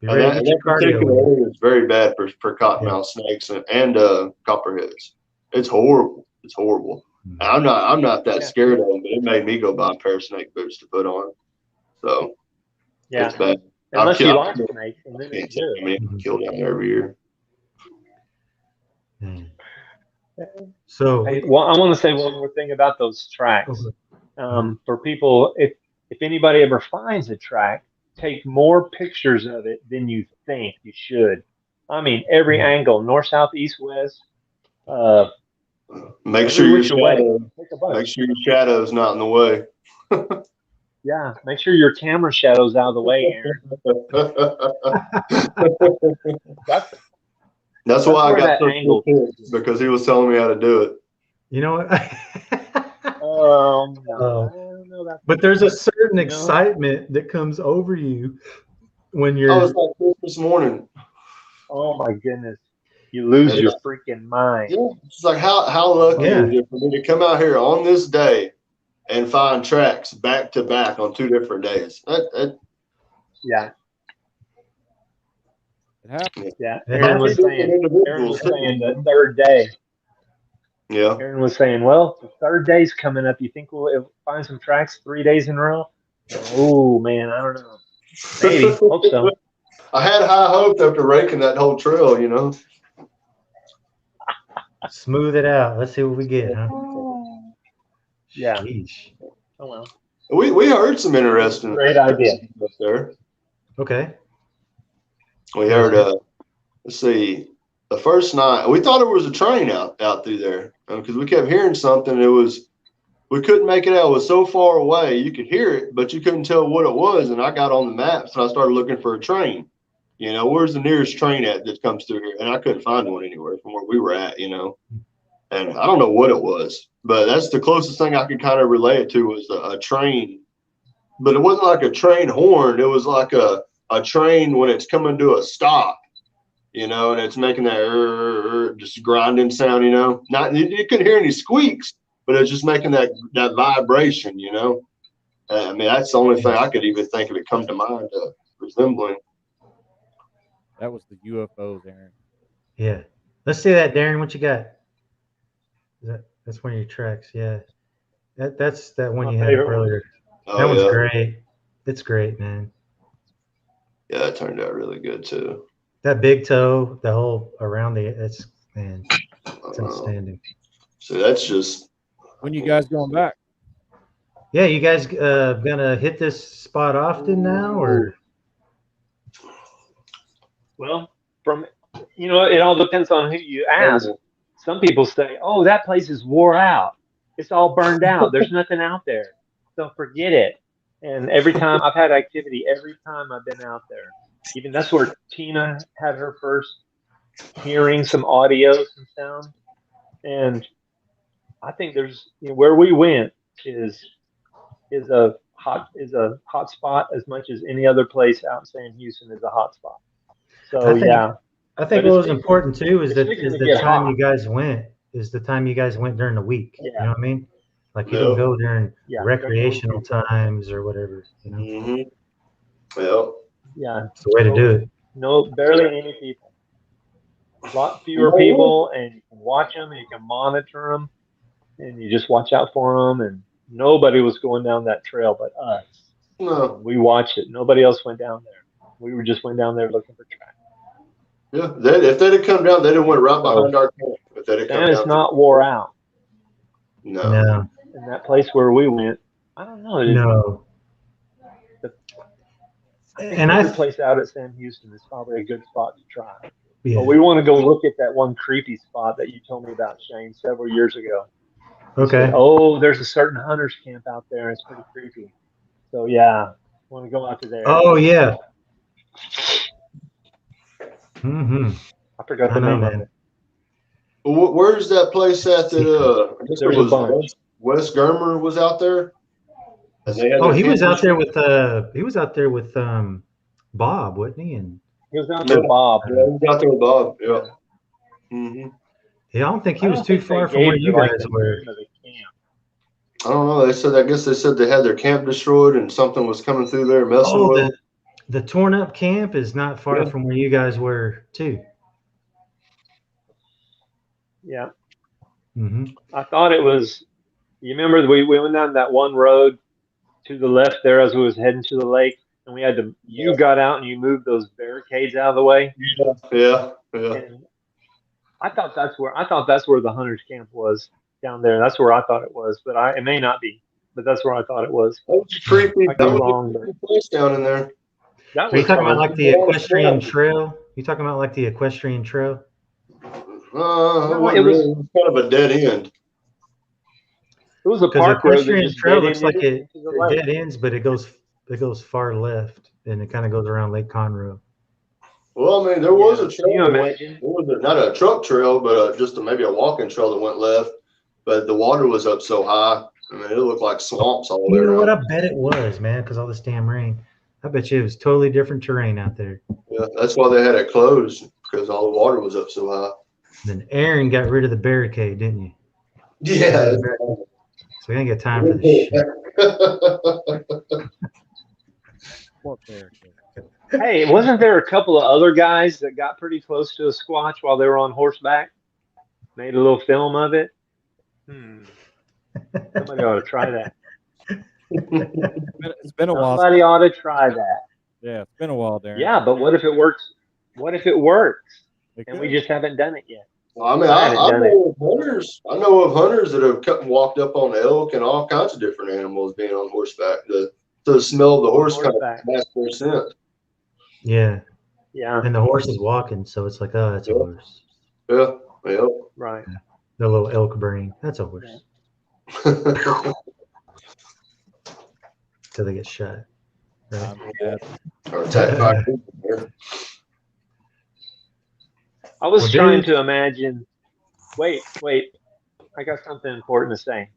that particular area is very bad for cottonmouth snakes and copperheads. It's horrible. It's horrible. I'm not that scared of them, but it made me go buy a pair of snake boots to put on. So it's bad. Unless you like snakes, and then it's good. I mean, kill down there every year. So, I want to say one more thing about those tracks. For people, if anybody ever finds a track, take more pictures of it than you think you should. I mean, every angle, north, south, east, west. Make sure your shadow's not in the way. Yeah, make sure your camera shadow's out of the way, Aaron. That's why I got so cool because he was telling me how to do it. You know what? No, I don't know that. But there's a certain excitement that comes over you when you're. I was like this morning. Oh my goodness. You lose your freaking mind. Yeah. It's like how lucky is it for me to come out here on this day and find tracks back to back on 2 different days. Yeah. It happened. Yeah. Aaron was saying the third day. Yeah. Aaron was saying, well, the third day's coming up. You think we'll find some tracks 3 days in a row? Oh man, I don't know. Maybe. Hope so. I had high hopes after raking that whole trail, Smooth it out. Let's see what we get, huh? Yeah. Sheesh. Oh well. We heard some interesting. Great idea. Up there. Okay. We heard. Let's see. The first night, we thought it was a train out through there because we kept hearing something. We couldn't make it out. It was so far away. You could hear it, but you couldn't tell what it was. And I got on the maps and I started looking for a train. Where's the nearest train that comes through here? And I couldn't find one anywhere from where we were at, And I don't know what it was, but that's the closest thing I could kind of relate it to was a train. But it wasn't like a train horn. It was like a train when it's coming to a stop, and it's making that just grinding sound, Not you couldn't hear any squeaks, but it's just making that vibration, I mean, that's the only thing I could even think of it come to mind resembling. That was the UFOs, Aaron. Yeah. Let's see that, Darren. What you got? That's one of your tracks. Yeah. That's that one My you had up favorite one. earlier. Oh, That one's yeah. great. It's great, man. Yeah, it turned out really good too. That big toe, the whole around the it's man, it's Uh, outstanding. so that's just When you guys going back? Yeah, you guys gonna hit this spot often now, or Well, from it all depends on who you ask. Some people say, "Oh, that place is wore out. It's all burned out. There's nothing out there. So forget it." And every time I've had activity, every time I've been out there, even that's where Tina had her first hearing some audio, some sound. And I think there's where we went is is a hot spot as much as any other place out in Sam Houston is a hot spot. So I think yeah, I think but what it's was important too is it's that fixing is to the get time hot. you guys went is the time you guys went during the week. You Yeah, know what I mean? Like you no. didn't go during yeah, definitely recreational Tuesday. times or whatever. You know, Mm-hmm. Well, Yeah, it's the way to do it. no, barely any people. A lot fewer people, and you can watch them, and you can monitor them, and you just watch out for them. And nobody was going down that trail but us. no. And we watched it. Nobody else went down there. We were just went down there looking for tracks. Yeah, if they'd have come down, they'd have went right behind our camp. If they'd have come And it's down, not wore out. no. No, In that place where we went, I don't know. no. I think And every place out at Sam Houston is probably a good spot to try. yeah. But we want to go look at that one creepy spot that you told me about, Shane, several years ago. You Okay. said, oh, there's a certain hunter's camp out there. It's pretty creepy. So yeah, want to go out to there. Oh yeah. Mm-hmm. I forgot I the know, name of man. it. Well, where's that place at that? I guess There's it a was bunch. Wes Germer was out there. And they had Oh, their he was out campers. there with Bob, wasn't he? And He was out there, Bob. Yeah, he was out there with Bob. Yeah. Mm-hmm. yeah, I don't think he I was don't too think they far from where gave you like guys the were. name of the camp. I don't know. I guess they said they had their camp destroyed and something was coming through there messing Oh, with them. the torn up camp is not far Yeah. from where you guys were too. Yeah. Mm-hmm. I thought it was. You remember we went down that one road to the left there as we was heading to the lake, and we had to. You got out and you moved those barricades out of the way. Yeah. And I thought that's where the hunters camp was down there. That's where I thought it was, but it may not be. But that's where I thought it was. That was creepy. I could That be was wrong, a but creepy place down in there. that Are you was talking about fun. like the equestrian trail? You talking about like the equestrian trail? No, It was kind of a dead end. It was a Because park road that equestrian just trail dead looks like ended it into the lake. dead ends, but it goes far left and it kind of goes around Lake Conroe. Well, I mean, there was a Can trail. you imagine? There was not a truck trail, but just maybe a walking trail that went left. But the water was up so high. I mean, it looked like swamps all the way You know what? around. I bet it was, man, because all this damn rain. I bet you it was totally different terrain out there. Yeah, that's why they had it closed because all the water was up so high. Then Aaron got rid of the barricade, didn't you? Yeah. So we ain't got time for this shit. What barricade? Hey, wasn't there a couple of other guys that got pretty close to a squatch while they were on horseback? Made a little film of it. Somebody ought to try that. It's been a while. Somebody ought to try that. Yeah, it's been a while, Darren. Yeah, but what if it works? What if it works It and could. we just haven't done it yet? Well, I mean, I know of hunters that have walked up on elk and all kinds of different animals being on horseback. The smell of the horse kind of match their scent. Yeah. Yeah. And the horse is walking, so it's like, oh, that's a horse. Yeah. Yeah. Right. The little elk brain. That's a horse. Till they get shot. Right. Or attacked by I was Well, trying dude. to imagine. Wait. I got something important to say.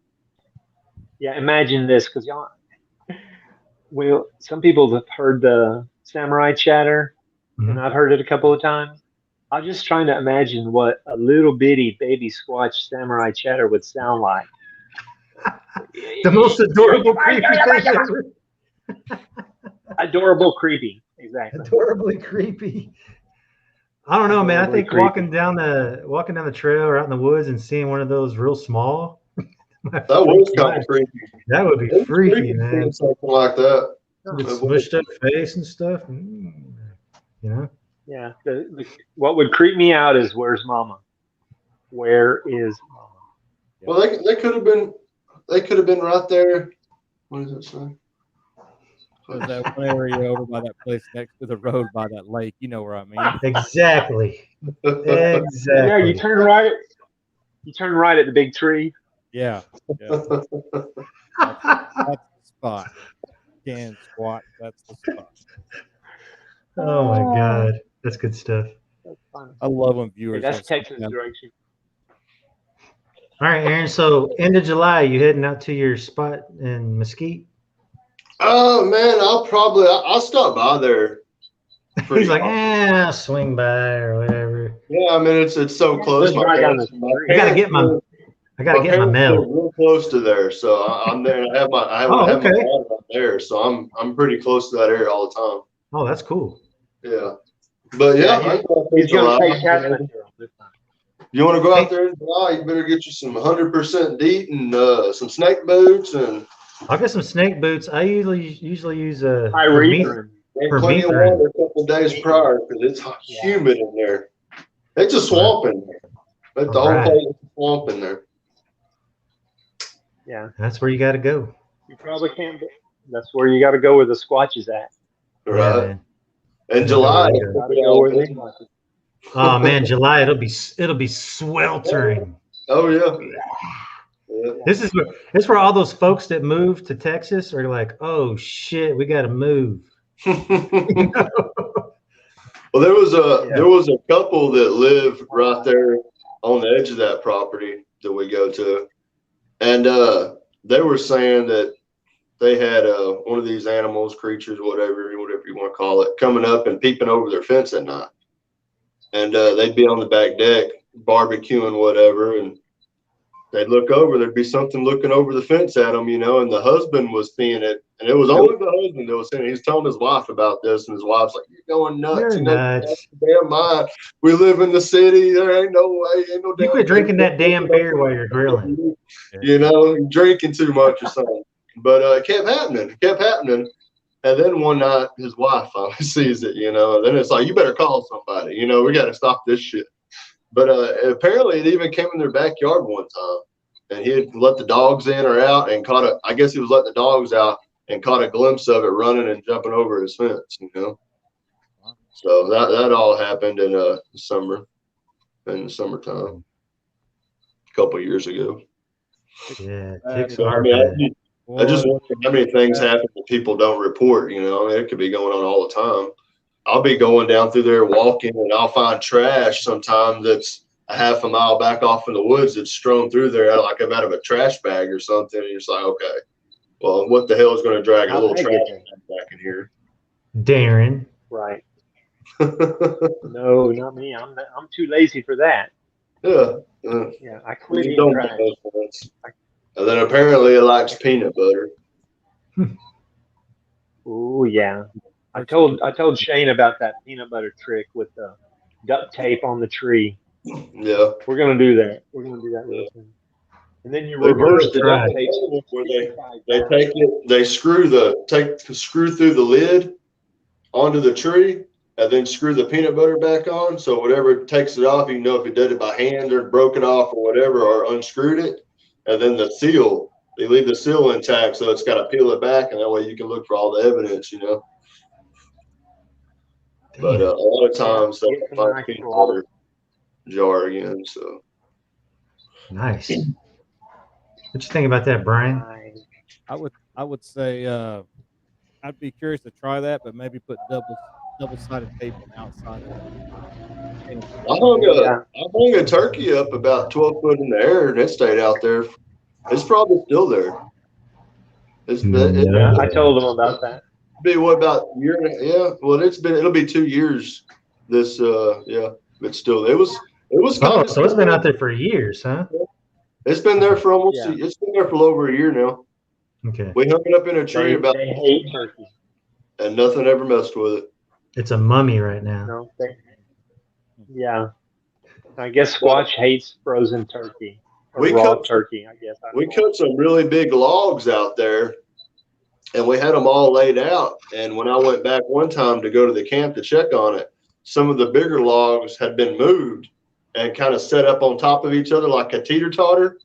Yeah, imagine this, because y'all. Some people have heard the samurai chatter, and I've heard it a couple of times. I was just trying to imagine what a little bitty baby squatch samurai chatter would sound like. The most adorable creepy thing ever. Adorable, creepy. Exactly. Adorably creepy. I don't know, man. I think walking down the trail or out in the woods and seeing one of those real small, That was kind of creepy. That would be It was freaky, creepy man. seeing something like that. With smushed up face and stuff. You know? Yeah. What would creep me out is where's Mama? Where is Mama? Well, they could have been right there. What does it say? There's that one area over by that place next to the road by that lake. You know where I mean. Exactly. Yeah, Exactly. you turn right. You turn right at the big tree. Yeah. That's the spot. Can squat. That's the spot. Oh my God. That's good stuff. That's fun. I love when Hey, viewers. that's have Texas something- direction. All right, Aaron. So end of July, you heading out to your spot in Mesquite? Oh man, I'll stop by there. He's like, I'll swing by or whatever. Yeah, I mean it's so close. Just right down the street. I gotta get my parents mail. live real close to there, so I'm there. I have my my okay. dad right there, so I'm pretty close to that area all the time. Oh, that's cool. Yeah, but yeah, he's gonna take Chapman this time. You want to go out there in July? You better get you some 100% DEET and some snake boots and. I'll get some snake boots. I usually use Pyrethrin. And plenty of water a couple of days prior because it's humid in there. It's a swamp in there. But the whole place is a swamp in there. Yeah. That's where you got to go. You probably can't. That's where you got to go where the Squatch is at. Right. In July. Oh man, July it'll be sweltering. Oh yeah. This is where all those folks that moved to Texas are like, oh shit, we got to move. Well, there was a couple that lived right there on the edge of that property that we go to, and they were saying that they had one of these animals, creatures, whatever you want to call it, coming up and peeping over their fence at night, and they'd be on the back deck barbecuing, whatever, and they'd look over, there'd be something looking over the fence at them, and the husband was seeing it. And it was only the husband that was saying it. He's telling his wife about this, and his wife's like, "You're going nuts. You're nuts. Damn mind. We live in the city. There ain't no way. Ain't no damn You quit drinking that damn beer while you're grilling. Drinking too much or something." But it kept happening. And then one night, his wife finally sees it, and then it's like, you better call somebody. We got to stop this shit. But apparently it even came in their backyard one time, and he had let the dogs in or out and I guess he was letting the dogs out and caught a glimpse of it running and jumping over his fence, So that all happened in the summertime, a couple of years ago. Yeah. So, I just wonder how many things happen that people don't report, it could be going on all the time. I'll be going down through there walking, and I'll find trash sometimes that's a half a mile back off in the woods that's strewn through there like I'm out of a trash bag or something. And you're just like, okay, well, what the hell is going to drag a little trash back in here? Darren. Right. No, not me. I'm too lazy for that. Yeah. Yeah, I quit eating trash. And then apparently it likes peanut butter. Oh yeah. I told Shane about that peanut butter trick with the duct tape on the tree. Yeah. We're gonna do that. We're gonna do that real soon. And then you reverse the duct tape where they take it, they screw through the lid onto the tree and then screw the peanut butter back on. So whatever takes it off, you know if it did it by hand or broke it off or whatever, or unscrewed it. And then the seal, they leave the seal intact, so it's got to peel it back, and that way you can look for all the evidence, But a lot of times they find peanut butter jar again. So nice. What you think about that, Brian? I would say I'd be curious to try that, but maybe put double-sided tape on the outside of it. I hung a turkey up about 12 foot in the air, and it stayed out there. It's probably still there. I told them about that. Be what, about a year and a half? Yeah. Well, it'll be 2 years. This but still it was so it's been out there for years, huh? It's been there for it's been there for over a year now. Okay. We hung it up in a tree They hate turkey. And nothing ever messed with it. It's a mummy right now. No, yeah. I guess Squatch hates frozen turkey. Or raw turkey, I guess. We cut some really big logs out there, and we had them all laid out. And when I went back one time to go to the camp to check on it, some of the bigger logs had been moved and kind of set up on top of each other like a teeter-totter.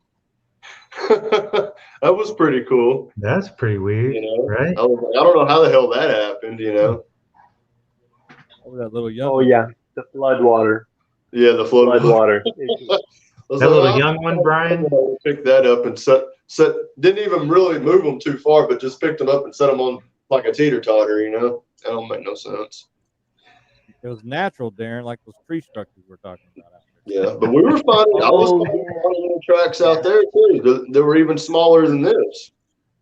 That was pretty cool. That's pretty weird, right? I don't know how the hell that happened, Oh, that little young. Oh yeah, the flood water. Yeah, the flood water. That little young one, Brian. Picked that up and set. Didn't even really move them too far, but just picked them up and set them on like a teeter-totter. That don't make no sense. It was natural, Darren, like those tree structures we're talking about out there. Yeah, but we were finding. I was finding little tracks out there too. They were even smaller than this.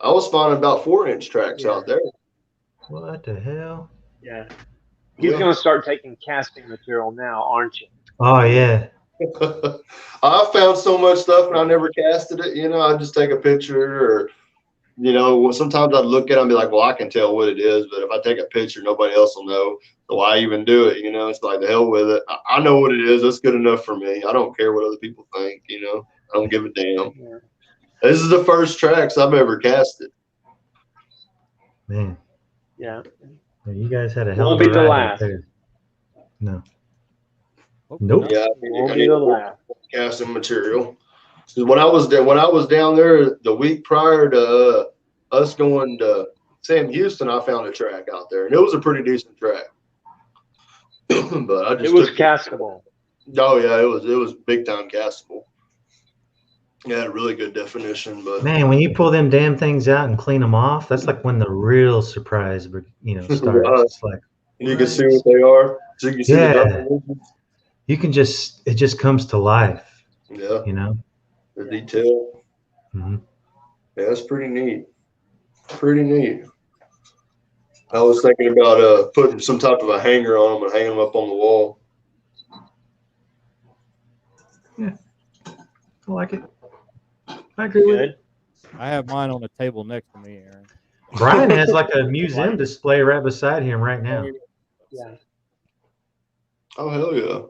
I was finding about 4-inch tracks out there. What the hell? Yeah. He's going to start taking casting material now, aren't you? Oh, yeah. I found so much stuff and I never casted it. I just take a picture or, sometimes I'd look at it and be like, well, I can tell what it is. But if I take a picture, nobody else will know. So why even do it? It's like the hell with it. I know what it is. That's good enough for me. I don't care what other people think. I don't give a damn. Yeah. This is the first tracks I've ever casted. Man. Yeah. You guys had a hell of a ride out there. No. Nope. Yeah, I need casting material. When I was down there the week prior to us going to Sam Houston, I found a track out there, and it was a pretty decent track. But it was castable. Oh yeah, it was big time castable. Yeah, really good definition. But man, when you pull them damn things out and clean them off, that's like when the real surprise, starts. It's like you can see what they are. So you can see it just comes to life. Yeah. The detail. Mm-hmm. Yeah, that's pretty neat. Pretty neat. I was thinking about putting some type of a hanger on them and hanging them up on the wall. Yeah, I like it. I agree with it. I have mine on the table next to me, Aaron. Brian has like a museum display right beside him right now. Yeah. Oh hell yeah!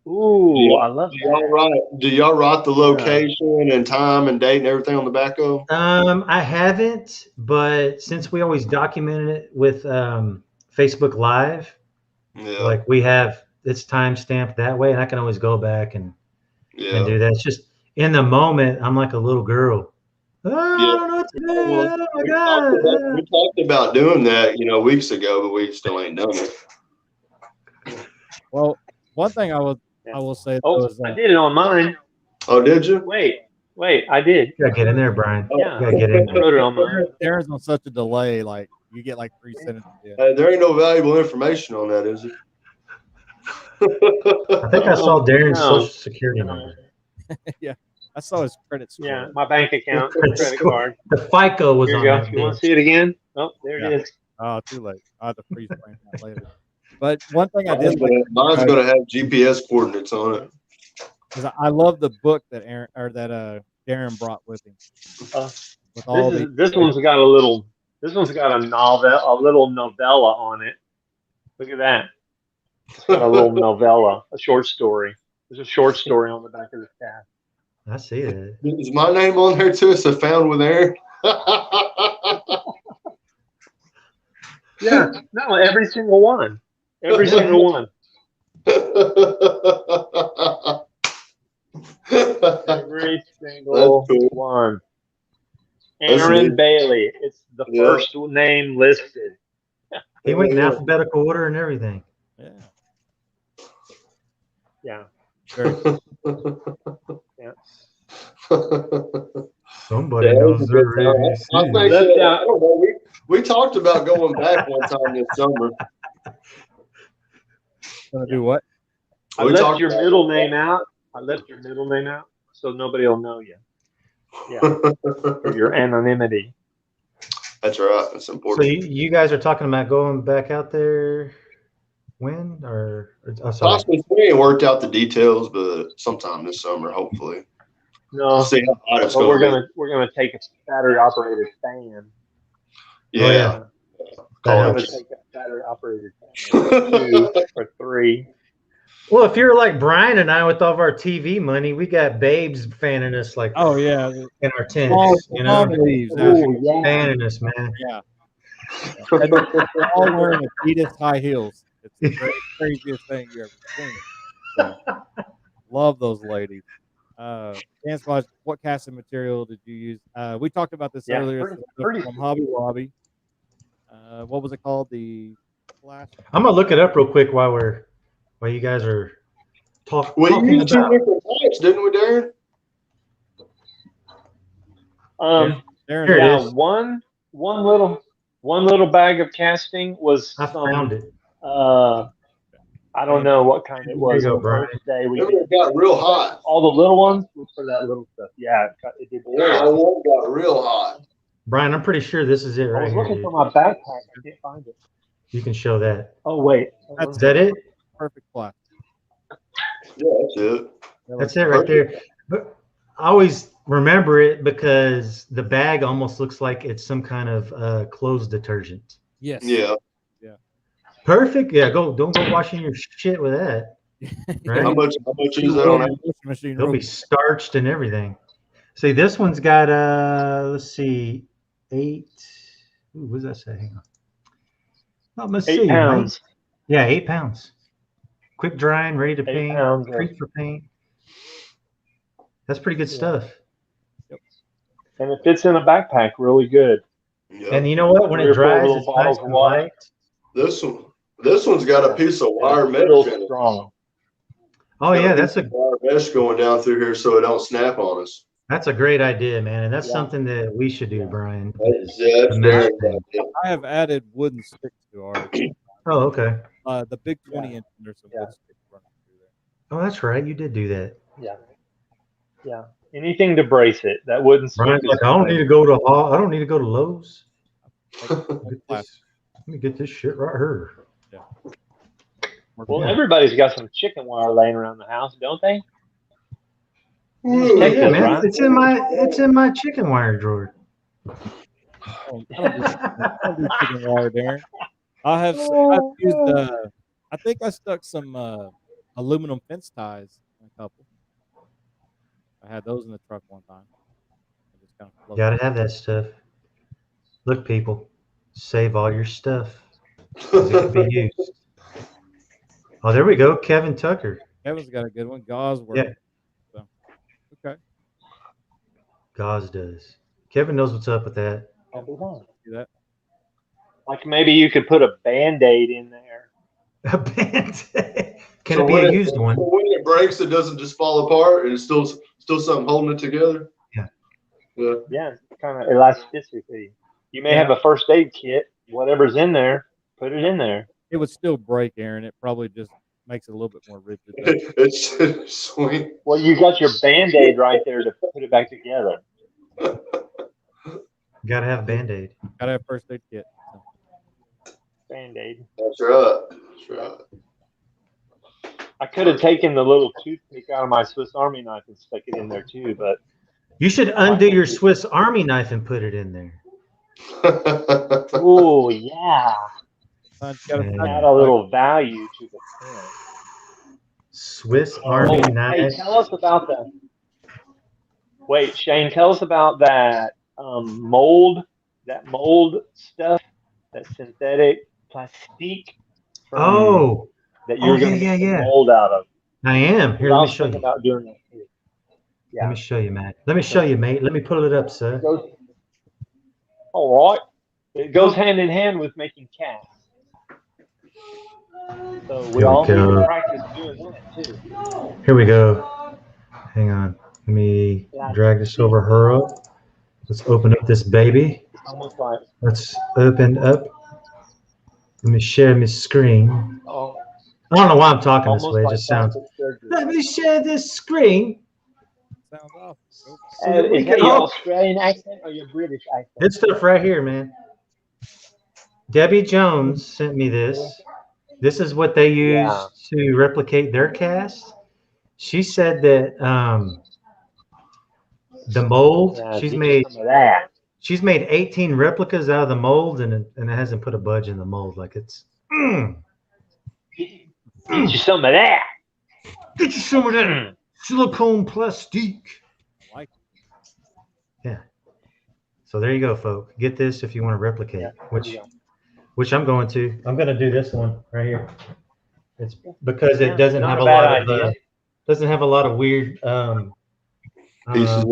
Ooh, I love that. Do y'all write the location and time and date and everything on the back of them? I haven't, but since we always documented it with Facebook Live, like we have it's time stamped that way, and I can always go back and do that. It's just in the moment, I'm like a little girl. I don't know what to do. Oh my God. We talked about doing that, weeks ago, but we still ain't done it. Well, one thing I will say. I did it on mine. Oh, did you? Wait, I did. You gotta get in there, Brian. Yeah, you gotta get in there. I wrote it on mine. Darren's on such a delay, like you get like 3 sentences. There ain't no valuable information on that, is it? I think I saw Darren's social security number. Yeah, I saw his credit score. Yeah, my bank account, credit card. The FICO was Here on you go. that. You want to see it again? Oh, there it is. Oh, too late. I have to freeze frame that later. But one thing I did mine's going to have GPS coordinates on it. Because I love the book that Darren brought with him. This one's got a little novella on it. Look at that. It's got a little novella, a short story. There's a short story on the back of the cast. I see it. Is my name on there too? So found with Aaron. Yeah, no, every single one. Every single one. Every single one. Aaron Bailey. It's the first name listed. He went in alphabetical order and everything. Yeah. Yeah. Yeah. Somebody knows their ABC. I don't know. We talked about going back one time this summer. Gonna do what? I left your middle name out, so nobody will know you. Yeah. For your anonymity. That's right. That's important. So you guys are talking about going back out there when possibly we ain't worked out the details, but sometime this summer, hopefully. No, see how hot it's we're gonna take a battery operated fan. Yeah. We're gonna take a battery operated fan. 2 or 3. Well, if you're like Brian and I with all of our TV money, we got babes fanning us like Oh yeah, in our tents, long leaves. Oh, yeah. fanning us, man. Yeah. And they're all wearing Adidas high heels. It's the craziest thing you ever seen. So, love those ladies. Dan Squatch, what casting material did you use? We talked about this Yeah, earlier. pretty- Some stuff from Hobby Lobby. What was it called? The Flash. I'm gonna look it up real quick while you guys are We talking used two about. different types, didn't we, Darren? Darren's Here it Yeah, is. one little bag of casting was I found it. I don't know what kind it There was. you go, The first day we Remember, it got real hot. all the little ones was for that little stuff. Yeah, it did. Yeah, that one got real hot. Brian, I'm pretty sure this is it I right was here. looking Dude. for my backpack. I can't find it. You can show that. Oh wait, Is that it? perfect flash. Yeah, that's it. That's it right there. But I always remember it because the bag almost looks like it's some kind of clothes detergent. Yes. Yeah. Perfect. Yeah, don't go washing your shit with that. Right? How much is that on that? Washing machine They'll be starched and everything. See, this one's got let's see, 8. Ooh, what does that say? Hang on. Not much 8 pounds. Yeah, 8 pounds. Quick drying, ready to 8 paint. pounds. Treat for paint. That's pretty good stuff. And it fits in a backpack really good. Yeah. And you know what? When it 3 or 4 dries, little it's bottles nice of and water. light. This one's got a piece of wire mesh Real in it. strong. Oh Got yeah, a piece of wire mesh going down through here so it don't snap on us. that's a great idea, man, and that's Yeah. something that we should do, Brian. That's The mesh Darren's thing. idea. I have added wooden sticks to ours. Oh, okay. The big 20-inch, there's some wood sticks running through there. Oh, that's right. You did do that. Yeah. Anything to brace it. That wouldn't Brian's stick. like, I don't need to go to Lowe's. Flash. Let me get this shit right here. Well, everybody's got some chicken wire laying around the house, don't they? Ooh, Take Yeah, this, man. right? It's in my chicken wire drawer. I don't do chicken wire, Darren. I've used. I think I stuck some aluminum fence ties in a couple. I had those in the truck one time. I just kind of Gotta have that stuff. Look, people, save all your stuff. 'Cause it can be used. Oh, there we go. Kevin Tucker. Kevin's got a good one. Gauze work. Yeah. So, okay. Gauze does. Kevin knows what's up with that. Do that. Like maybe you could put a Band-Aid in there. A band. Can So it be when a used one? When it breaks, it doesn't just fall apart, and it's still something holding it together. Yeah. Yeah. Yeah, kind of elasticity. You may have a first aid kit. Whatever's in there, put it in there. It would still break, Aaron. It probably just makes it a little bit more rigid. It's sweet. Well, you got your Band-Aid right there to put it back together. Gotta have a Band-Aid. Gotta have first aid kit. Band-Aid. That's right. That's right. I could have taken the little toothpick out of my Swiss Army knife and stuck it in there too, but You should undo your Swiss Army knife and put it in there. oh yeah, add a little value to the pen. Swiss Army Hey, knife. tell us about that. Wait, Shane, tell us about that mold stuff, that synthetic plastique. Oh, that you're going to yeah, get yeah. mold out of. I am. Here, I let me was show thinking you. about doing that too. Yeah. Let me show you, Matt. Let me show you, mate. Let me pull it up, sir. All right. It goes hand in hand with making casts. So we Here we all need go. to practice doing that too. Here we go. Hang on. Let me drag this over her up. Let's open up this baby. Almost like, Let's open up. Let me share my screen. oh, I don't know why I'm talking this almost way. It like just sounds. plastic surgery. Let me share this screen. Sounds awesome. So that we Is can that your all- Australian accent or your British accent? This stuff right here, man. Debbie Jones sent me this. This is what they use to replicate their cast. She said that the mold she's made. Some of that. She's made 18 replicas out of the mold, and it hasn't put a budge in the mold. Like it's. Get you some of that. Get you some of that silicone plastique. I like Yeah. So there you go, folks. Get this if you want to replicate, Yeah, which I'm going to. I'm going to do this one right here. It's because it doesn't not have a a bad lot of idea. doesn't have a lot of weird Pieces.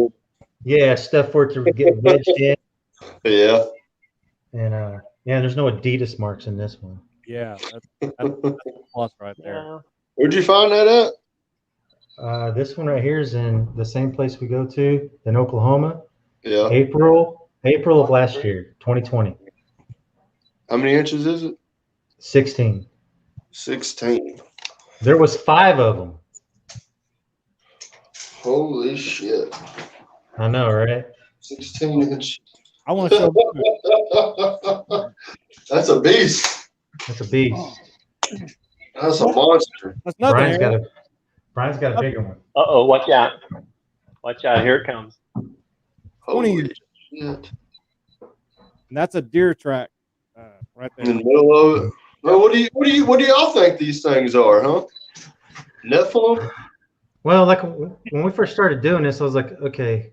yeah, stuff for it to get wedged in. Yeah. And yeah, there's no Adidas marks in this one. Yeah, that's a plus right there. Yeah. Where'd you find that at? This one right here is in the same place we go to in Oklahoma. Yeah. April of last year, 2020. How many inches is it? 16. 16. There was 5 of them. Holy shit. I know, right? 16 inches. I want to show. That's a beast. That's a beast. That's a monster. That's nothing. Brian's got a bigger one. Uh-oh, watch out. Watch out, here it comes. Holy shit. And that's a deer track right In there. the middle of it. Well, what do y'all think these things are, huh? Nephilim? Well, like when we first started doing this, I was like, okay,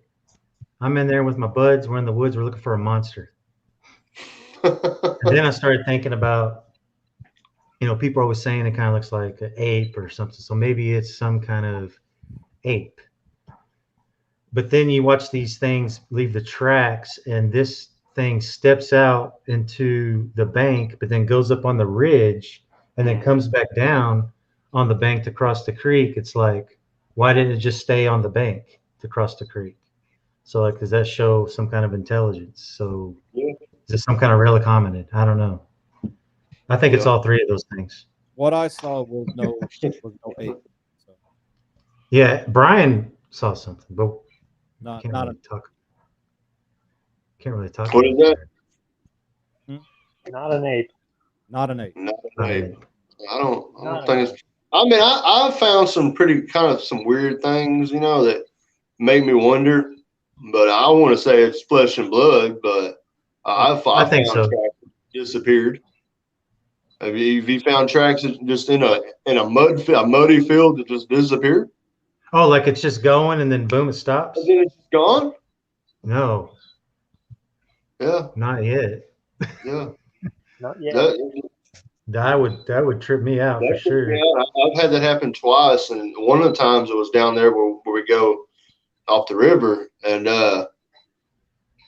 I'm in there with my buds. We're in the woods. We're looking for a monster. And then I started thinking about, people are always saying it kind of looks like an ape or something. So maybe it's some kind of ape. But then you watch these things leave the tracks, and this thing steps out into the bank, but then goes up on the ridge and then comes back down on the bank to cross the creek. It's like, why didn't it just stay on the bank to cross the creek? So, like, does that show some kind of intelligence? So, is it some kind of relic hominid? I don't know. I think it's all 3 of those things. What I saw was no ape. So Yeah, Brian saw something, but not can't not really talk. Can't really talk. What is that? Not an ape. not an ape. Not About an it. ape. I don't think it's. I mean, I found some pretty kind of some weird things, that made me wonder. But I want to say it's flesh and blood. But I think found so. tracks that disappeared. Have you found tracks that just in a muddy field that just disappeared? Oh, like it's just going and then boom, it stops? And then it's gone. No, Yeah, not yet. yeah. Not yet. That would trip me out for sure. Yeah, I've had that happen twice, and one of the times it was down there where we go off the river, and I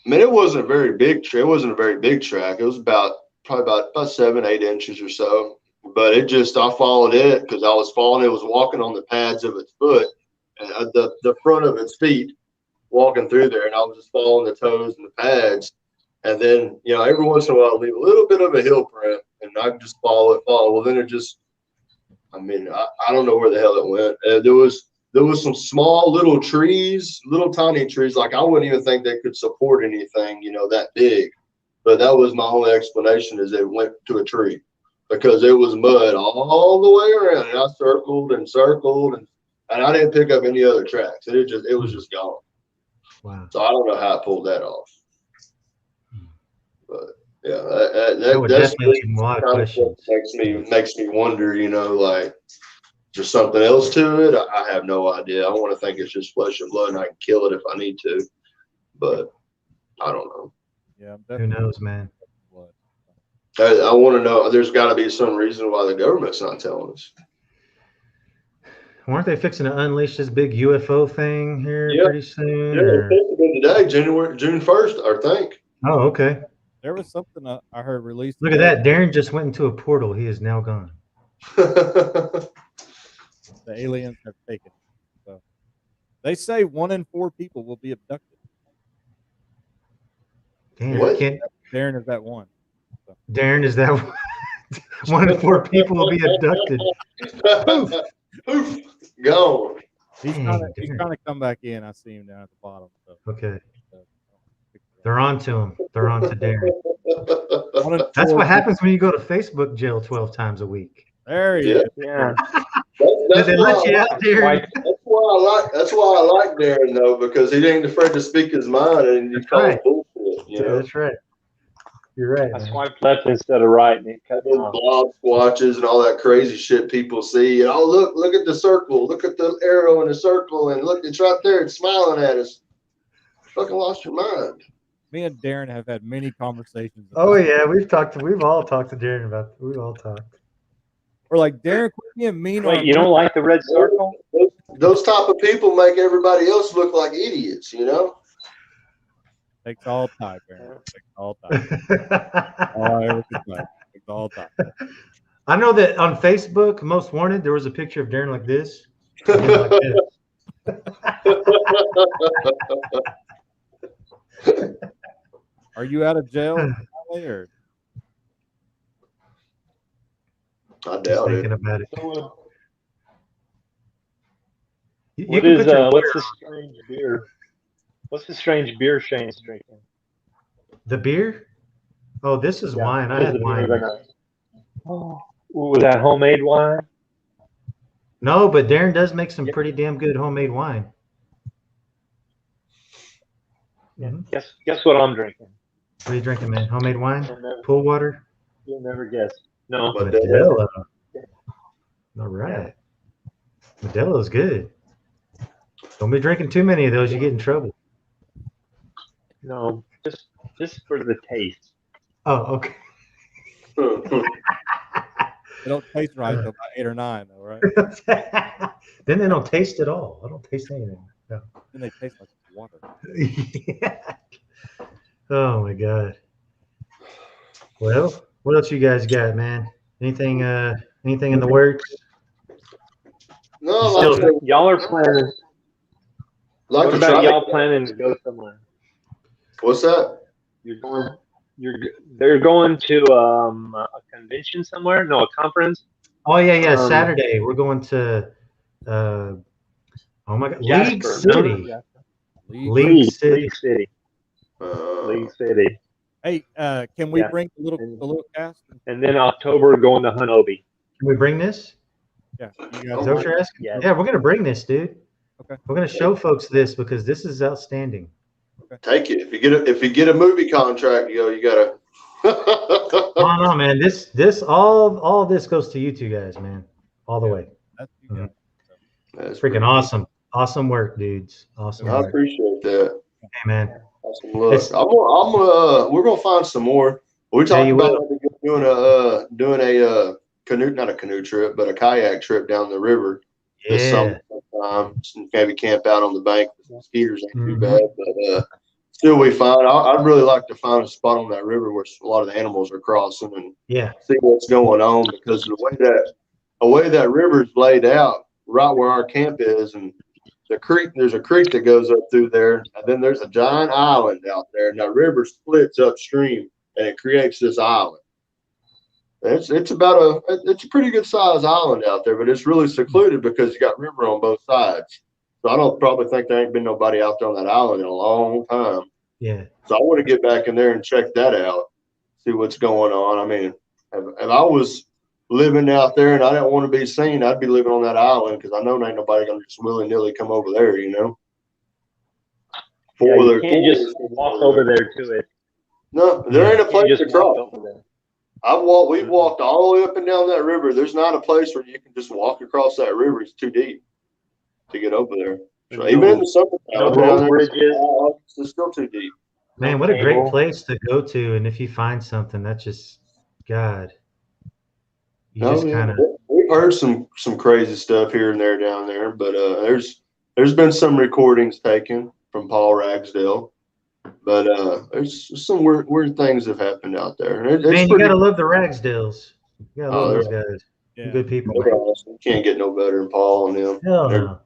mean, it wasn't a very big track. It wasn't a very big track. It was probably about 7-8 inches or so. But I followed it because I was following. It was walking on the pads of its foot, the front of its feet, walking through there, and I was just following the toes and the pads. And then, every once in a while, I'd leave a little bit of a heel print, and I just follow it. Well, then it just, I don't know where the hell it went. There was some small little trees, little tiny trees. Like, I wouldn't even think they could support anything, that big. But that was my only explanation, is it went to a tree because it was mud all the way around. And I circled and circled, and I didn't pick up any other tracks. It was just gone. Wow. So I don't know how I pulled that off. But yeah, That would that's definitely leave a lot of kind questions. makes me wonder, like, is there something else to it? I have no idea. I want to think it's just flesh and blood, and I can kill it if I need to, but I don't know. Yeah, Who knows, man? I want to know. There's got to be some reason why the government's not telling us. Weren't they fixing to unleash this big UFO thing here pretty soon? Yeah, it's supposed to be today, June 1st, I think. Oh, okay. There was something I heard released. Look at that. Darren just went into a portal. He is now gone. The aliens have taken it. So they say 1 in 4 people will be abducted. Damn, What? Darren is that one. So. Darren is that one. 1 in 4 people will be abducted. Oof, gone. He's Dang, trying Darren. to come back in. I see him down at the bottom. So. Okay. They're on to him. They're on to Darren. 1 in That's 4 what happens when you go to Facebook jail 12 times a week. There he is. Yeah. Did they let you out, Darren? That's why I like Darren, though, because he ain't afraid to speak his mind and he calls right. bullshit. That's right. You're right, I man. swiped left instead of right, and it cut me Those off. blob squatches and all that crazy shit people see. And oh, look at the circle. Look at the arrow in the circle. And look, it's right there. It's smiling at us. Fucking lost your mind. Me and Darren have had many conversations. Oh yeah, we've all talked to Darren about. We've all talked. We're like, Darren, quit being mean. Wait, you don't like the red circle? Those type of people make everybody else look like idiots, you know? Takes all time, Darren. Takes all time. All I ever could say. Takes all time. I know that on Facebook, Most Wanted, there was a picture of Darren like this. And then like this. Are you out of jail, or? I Just doubt thinking it. about it. What is what's the strange beer? What's the strange beer Shane's drinking? The beer? Oh, this is wine. I what is had the beer wine. tonight? Oh, was that homemade wine? No, but Darren does make some pretty damn good homemade wine. Yeah. Guess what I'm drinking? What are you drinking, man? Homemade wine? Never, Pool water? you'll never guess. No. Modelo. All right. Yeah. Modelo's good. Don't be drinking too many of those. You get in trouble. No, just for the taste. Oh, okay. They don't taste right until about 8 or 9, though, right? Then they don't taste at all. I don't taste anything. No. Then they taste like water. Yeah. Oh my god. Well, what else you guys got, man? Anything in the works? No, y'all are planning. What about y'all planning to go somewhere? What's that? They're going to a convention somewhere? No, a conference. Oh yeah. Saturday we're going to. Oh my god, League City. League City. League City. Hey, can we bring the little cast? And then October going to Hunobi. Can we bring this? Yeah. Is that what you're asking? Yeah. Yeah, we're gonna bring this, dude. Okay. We're gonna show folks this because this is outstanding. Okay. Take it. If you get a movie contract, you gotta. Oh no, man! This all this goes to you two guys, man, all the way. That's you guys. That's freaking awesome. Awesome work, dudes. Awesome. I appreciate that. Hey, man. Awesome look. We're gonna find some more. We're talking about doing a canoe, not a canoe trip, but a kayak trip down the river this summer. Maybe camp out on the bank. The mosquitoes ain't too bad, but still we find. I'd really like to find a spot on that river where a lot of the animals are crossing and see what's going on, because the way that river's laid out, right where our camp is, and there's a creek that goes up through there, and then there's a giant island out there, and that river splits upstream and it creates this island. It's a pretty good sized island out there, but it's really secluded because you got river on both sides. So I don't probably think there ain't been nobody out there on that island in a long time. Yeah. So I want to get back in there and check that out, see what's going on. I mean, if I was living out there and I didn't want to be seen, I'd be living on that island, because I know there ain't nobody gonna just willy-nilly come over there, you know. You can't just walk over there to it. No, there ain't a place to cross. We've walked all the way up and down that river. There's not a place where you can just walk across that river. It's too deep to get over there. So even in the summertime, it's still too deep. Man, what a great place to go to! And if you find something, that's just God. We've heard some crazy stuff here and there down there, but there's been some recordings taken from Paul Ragsdale, but there's some weird things have happened out there. Man, you gotta love the Ragsdales. You gotta love those guys. Yeah. Good people. You can't get no better than Paul and them. Hell no.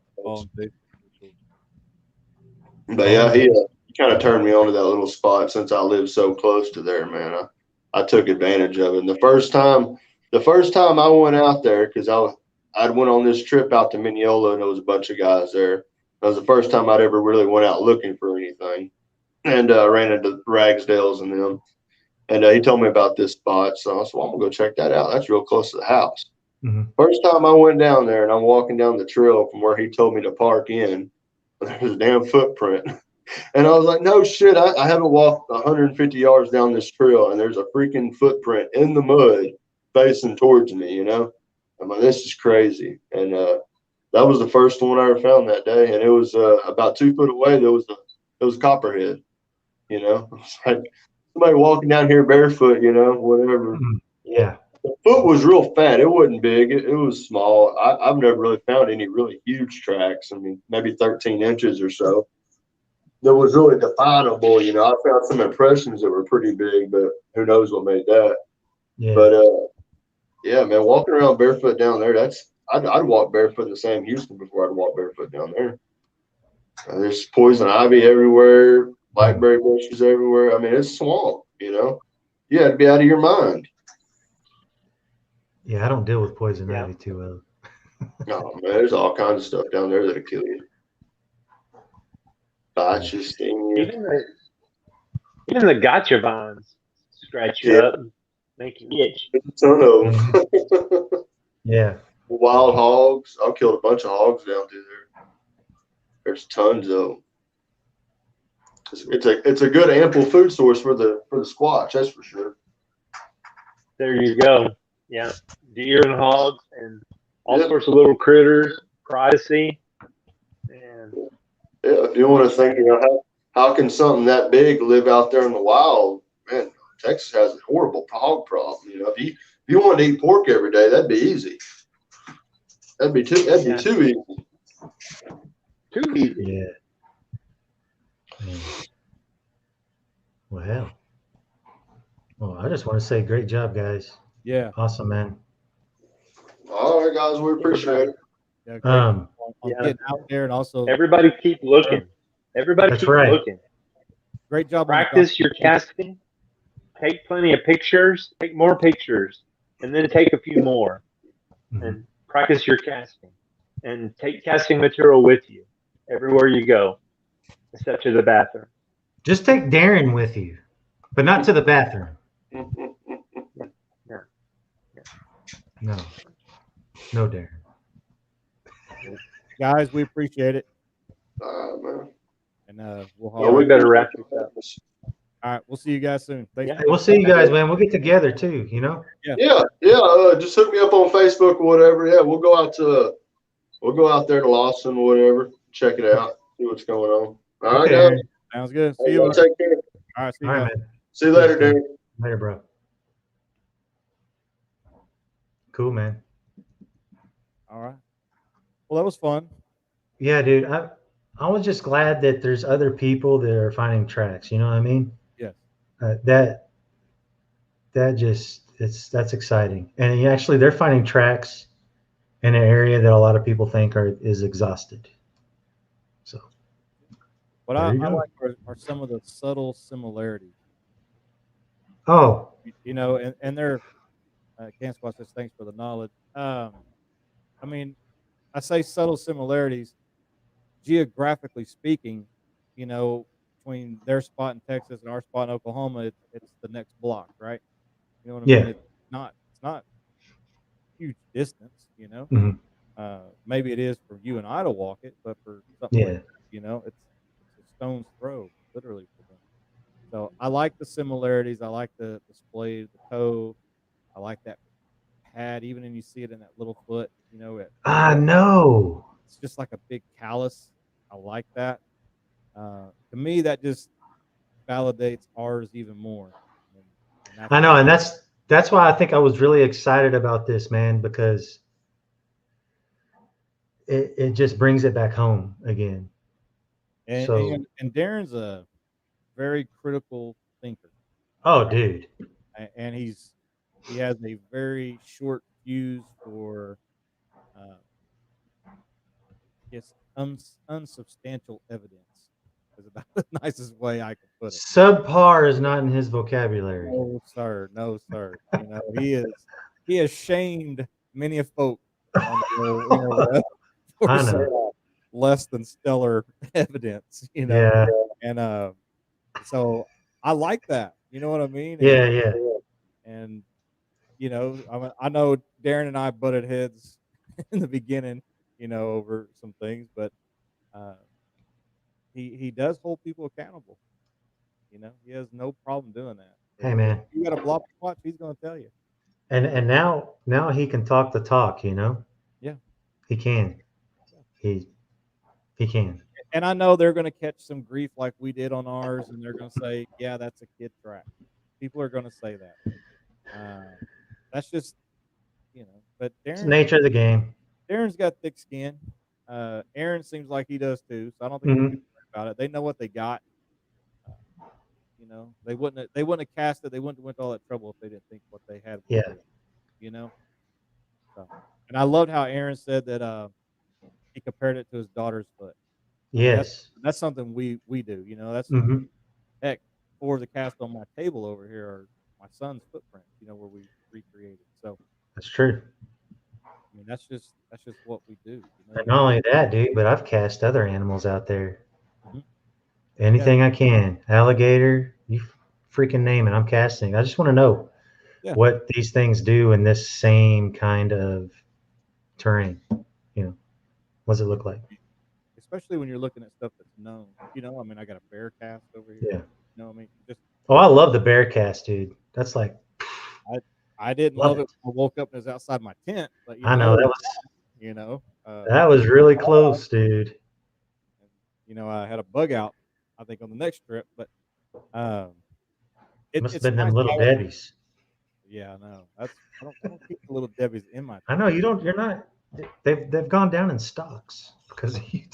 But yeah, he kind of turned me on to that little spot since I live so close to there, man. I took advantage of it. And the first time I went out there, because I'd went on this trip out to Mineola, and there was a bunch of guys there. That was the first time I'd ever really went out looking for anything, and ran into Ragsdales and them. And he told me about this spot, so I said, well, I'm gonna go check that out. That's real close to the house. Mm-hmm. First time I went down there, and I'm walking down the trail from where he told me to park in, there's a damn footprint And I was like, no shit, I haven't walked 150 yards down this trail, and there's a freaking footprint in the mud facing towards me, you know? I'm like, this is crazy. And that was the first one I ever found that day. And it was about 2 foot away, there was a copperhead, you know? It's like somebody walking down here barefoot, you know, whatever. Yeah. The foot was real fat. It wasn't big. It was small. I've never really found any really huge tracks. I mean, maybe 13 inches or so. That was really definable. You know, I found some impressions that were pretty big, but who knows what made that. Yeah. But yeah, man, walking around barefoot down there, I'd walk barefoot in the same Houston before I'd walk barefoot down there. There's poison ivy everywhere, blackberry bushes everywhere. I mean, it's swamp, you know. You had to be out of your mind. Yeah, I don't deal with poison ivy too well. No, man, there's all kinds of stuff down there that'll kill you. Bites you, sting you. Even the gotcha vines scratch you up and make you itch. Ton of them. Yeah. Wild hogs. I've killed a bunch of hogs down through there. There's tons of them. It's a good ample food source for the squatch, that's for sure. There you go. Yeah, deer and hogs and all sorts of little critters, privacy. And yeah, if you want to think, you know, how can something that big live out there in the wild? Man, Texas has a horrible hog problem. You know, if you want to eat pork every day, that'd be easy. That'd be too easy. Too easy. Yeah. Well, hell. Well, I just want to say great job, guys. Yeah. Awesome, man. All right, guys, we appreciate it. Yeah, Um, getting out there and also everybody keep looking. Everybody That's keep right. looking. great job. Practice your casting. Take plenty of pictures. Take more pictures, and then take a few more, and practice your casting. And take casting material with you everywhere you go, except to the bathroom. Just take Darren with you, but not to the bathroom. No, Darren. Guys, we appreciate it. Man. And we better wrap this up. All right, we'll see you guys soon. Thanks. Hey, we'll see you guys, man. We'll get together too, you know? Yeah. Just hook me up on Facebook or whatever. Yeah, we'll go out there to Lawson or whatever. Check it out. See what's going on. All right, guys. Sounds good. See Hey, you. take care. All right, see you All guys. right, man. See you later, Darren. Later, bro. Cool, man. All right. Well, that was fun. Yeah, dude. I was just glad that there's other people that are finding tracks. You know what I mean? Yes. That's exciting. And actually, they're finding tracks in an area that a lot of people think is exhausted. So, what I like are some of the subtle similarities. Oh, you know, and they're Can't Squash says thanks for the knowledge. I mean, I say subtle similarities, geographically speaking. You know, between their spot in Texas and our spot in Oklahoma, it's the next block, right? You know what I mean? It's not huge distance, you know. Mm-hmm. Maybe it is for you and I to walk it, but for something like that, you know, it's a stone's throw, literally, for them. So I like the similarities. I like the display, the toe. I like that pad, even when you see it in that little foot, you know. I know. It's just like a big callus. I like that. To me, that just validates ours even more. I know, and that's why I think I was really excited about this, man, because it just brings it back home again. And Darren's a very critical thinker. Oh, dude. And he has a very short fuse for unsubstantial evidence. Is about the nicest way I could put it. Subpar is not in his vocabulary. No, sir. No, sir. You know, he has shamed many a folk on the internet for less than stellar evidence, you know. Yeah. And so I like that. You know what I mean? Yeah. And you know, I know Darren and I butted heads in the beginning, you know, over some things, but he does hold people accountable. You know, he has no problem doing that. Hey, man. If you got a block watch, he's going to tell you. And now he can talk the talk, you know? Yeah. He can. He can. And I know they're going to catch some grief like we did on ours, and they're going to say, yeah, that's a kid track. People are going to say that. That's just, you know, but It's the nature of the game. Darren's got thick skin. Aaron seems like he does too, so I don't think they're too worried about it. They know what they got. You know, they wouldn't have cast it. They wouldn't have went to all that trouble if they didn't think what they had. Yeah. Good, you know. So, and I loved how Aaron said that he compared it to his daughter's foot. Yes. That's something we do. You know, that's heck. 4 of the cast on my table over here are my son's footprints. You know, where we recreated. So that's true. I mean, that's just what we do. You know? And not only that, dude, but I've cast other animals out there. Anything I can. Alligator, you freaking name it. I'm casting. I just want to know what these things do in this same kind of terrain. You know, what does it look like? Especially when you're looking at stuff that's known. You know, I mean, I got a bear cast over here. Yeah. You know, I mean, just. Oh, I love the bear cast, dude. That's like. I didn't love it when I woke up and it was outside my tent, but I know that was. You know. That was really close, dude. You know, I had a bug out, I think, on the next trip, but it must have been them little Debbies. Yeah, I know. I don't keep the little Debbies in my tent. I know you don't. You're not. They've gone down in stocks because you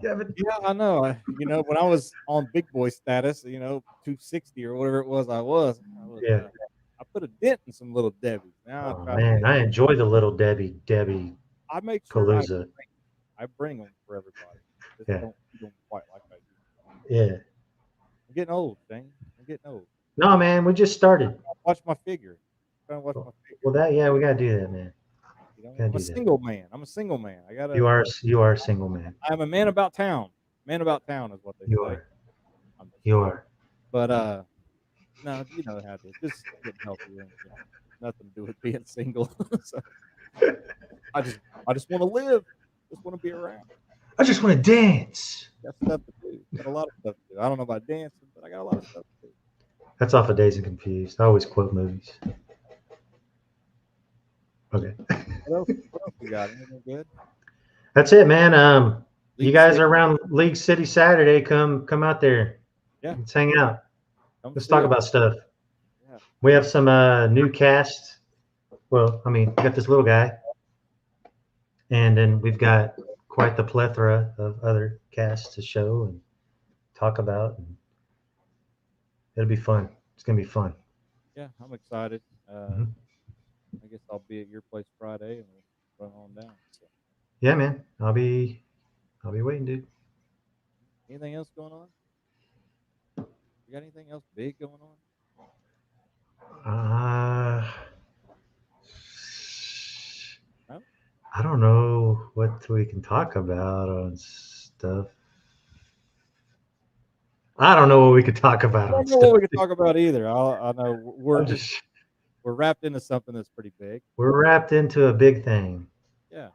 haven't. Yeah, I know. You know, when I was on big boy status, you know, 260 or whatever it was, I was I put a dent in some little Debbies. Now, man, I enjoy the little Debbie. I make sure I bring them for everybody. Just don't quite like I do. Yeah. I'm getting old, Shane. I'm getting old. No, man, we just started. Watch my figure. I'm trying to watch my figure. Well, we gotta do that, man. You know, I'm a single man. I'm a single man. I gotta. You are a single man. I'm a man about town. Man about town is what they say. You are. But no, you know how it is. Just getting healthier and nothing to do with being single. So I just want to live. Just want to be around. I just want to dance. Got stuff to do. Got a lot of stuff to do. I don't know about dancing, but I got a lot of stuff to do. That's off of Dazed and Confused. I always quote movies. Okay. What else you got? Anything good? That's it, man. You guys are around League City Saturday. Come out there. Yeah. Let's hang out. Let's talk about stuff. Yeah. We have some new cast. Well, I mean, we got this little guy. And then we've got quite the plethora of other casts to show and talk about. And it'll be fun. It's going to be fun. Yeah, I'm excited. I guess I'll be at your place Friday and we'll run on down. So. Yeah, man. I'll be waiting, dude. Anything else going on? You got anything else big going on? No? I don't know what we can talk about on stuff. I don't know what we could talk about. I don't know what we could talk about either. I know we're wrapped into something that's pretty big. We're wrapped into a big thing. Yeah.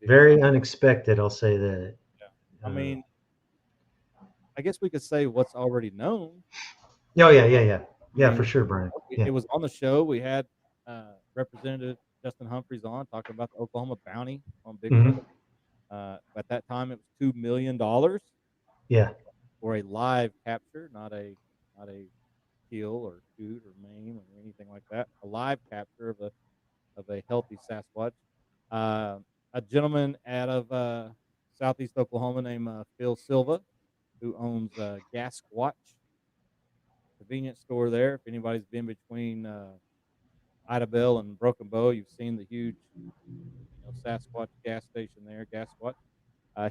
Very unexpected, I'll say that. Yeah. I mean, I guess we could say what's already known. Oh, yeah. Yeah, for sure, Brian. It was on the show. We had Representative Justin Humphreys on talking about the Oklahoma bounty on Bigfoot. At that time, it was $2 million. Yeah. For a live capture, not a kill or shoot or maim or anything like that. A live capture of a healthy Sasquatch. A gentleman out of southeast Oklahoma named Phil Silva, who owns Gas Squatch convenience store there. If anybody's been between Idabel and Broken Bow, you've seen the huge Sasquatch gas station there, Gas Squatch.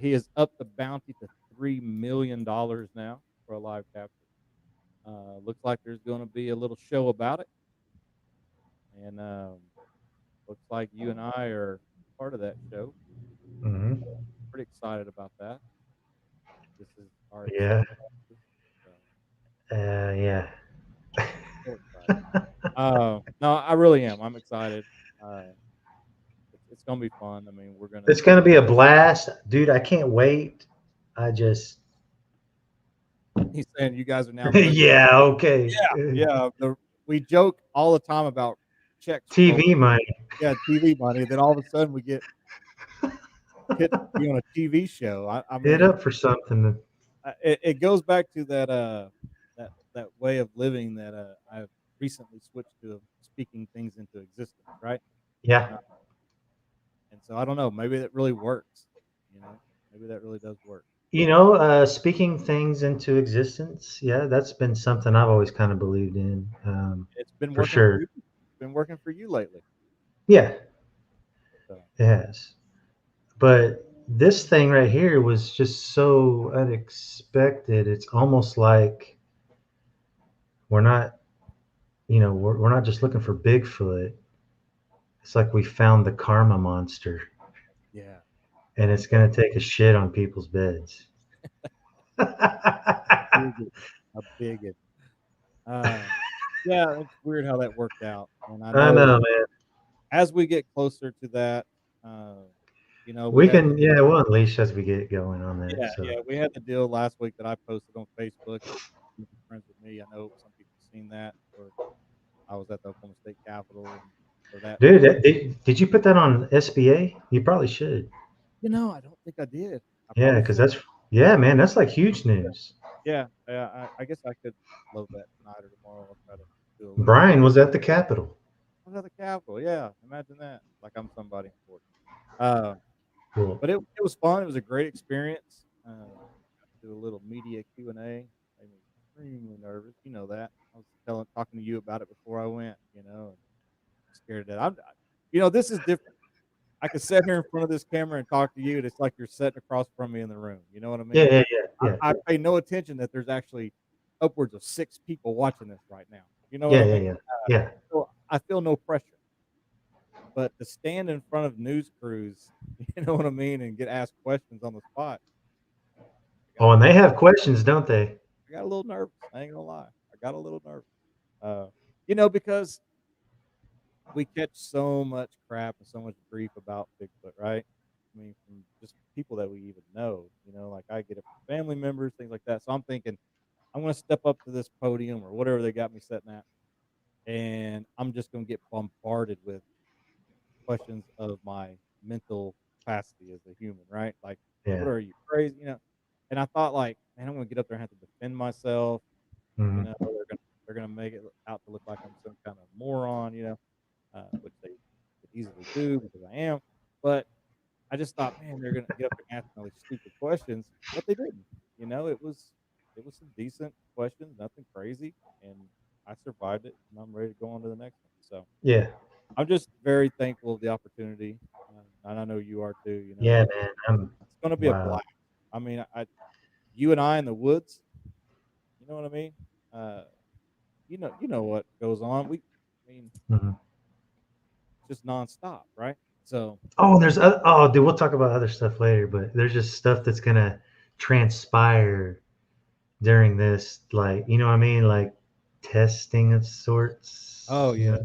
He has upped the bounty to $3 million now for a live capture. Looks like there's going to be a little show about it. And looks like you and I are part of that show. Pretty excited about that. This is our yeah. No, I really am. I'm excited. It's gonna be fun. I mean, It's gonna be a blast, dude. I can't wait. He's saying you guys are now. Yeah. Okay. Yeah. We joke all the time about checks. TV money. Yeah, TV money. Then all of a sudden we get hit to be on a TV show. I Hit mean, up for something. it goes back to that way of living that I've recently switched to, of speaking things into existence, right? Yeah. And so I don't know. Maybe that really works. Maybe that really does work. Speaking things into existence. Yeah, that's been something I've always kind of believed in. It's been For working sure. for you. It's been working for you lately. Yeah, So. it has. But this thing right here was just so unexpected. It's almost like we're not, we're not just looking for Bigfoot. It's like we found the karma monster. Yeah. And it's going to take a shit on people's beds. A bigot. Yeah, it's weird how that worked out. And I I know, know, man. as we get closer to that, We can, we'll unleash as we get going on that. Yeah, we had the deal last week that I posted on Facebook. Friends with me, I know some people seen that. Or I was at the Oklahoma State Capitol, and for that. Dude, did you put that on SBA? You probably should. I don't think I did. Yeah, because man, that's like huge news. Yeah, I guess I could load that tonight or tomorrow. I'll try to do a little. Brian was at the Capitol. I was at the Capitol. Yeah, imagine that. Like I'm somebody important. Cool. But it was fun. It was a great experience. Do a little media Q&A. Made me extremely nervous. You know that. I was talking to you about it before I went. And scared of that. This is different. I could sit here in front of this camera and talk to you, and it's like you're sitting across from me in the room. You know what I mean? Yeah. I pay no attention that there's actually upwards of 6 people watching this right now. You know what I mean? Yeah. So I feel no pressure. But to stand in front of news crews, you know what I mean, and get asked questions on the spot. Oh, and they have questions, don't they? I got a little nervous. I ain't gonna lie. I got a little nervous. Because we catch so much crap and so much grief about Bigfoot, right? I mean, from just people that we even know. Like I get it from family members, things like that. So I'm thinking, I'm gonna step up to this podium or whatever they got me sitting at, and I'm just gonna get bombarded with questions of my mental capacity as a human, right? Like, what are you, crazy? And I thought, like, man, I'm gonna get up there and have to defend myself. Mm-hmm. They're gonna make it out to look like I'm some kind of moron, which they could easily do because I am. But I just thought, man, they're gonna get up there and ask all these stupid questions, but they didn't. It was some decent questions, nothing crazy, and I survived it, and I'm ready to go on to the next one. So yeah. I'm just very thankful of the opportunity, and I know you are too. Yeah, man. It's going to be a blast. I mean, you and I in the woods. You know what I mean? You know what goes on. Mm-hmm. Just nonstop, right? So. Oh, dude, we'll talk about other stuff later, but there's just stuff that's gonna transpire during this, like, you know what I mean, like testing of sorts. Oh yeah.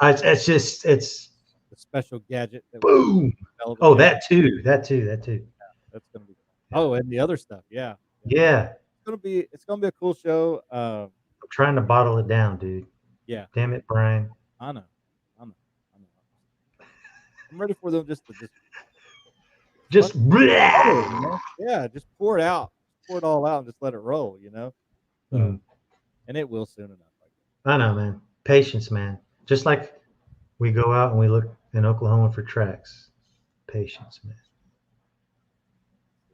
It's the special gadget that boom. Oh, that too. Yeah, that's gonna be fun. Oh, and the other stuff, yeah. It's gonna be a cool show. I'm trying to bottle it down, dude. Yeah. Damn it, Brian. I know. I'm ready for them just just pour it out. Pour it all out and just let it roll, So, and it will soon enough. I know, man. Patience, man. Just like we go out and we look in Oklahoma for tracks. Patience, man.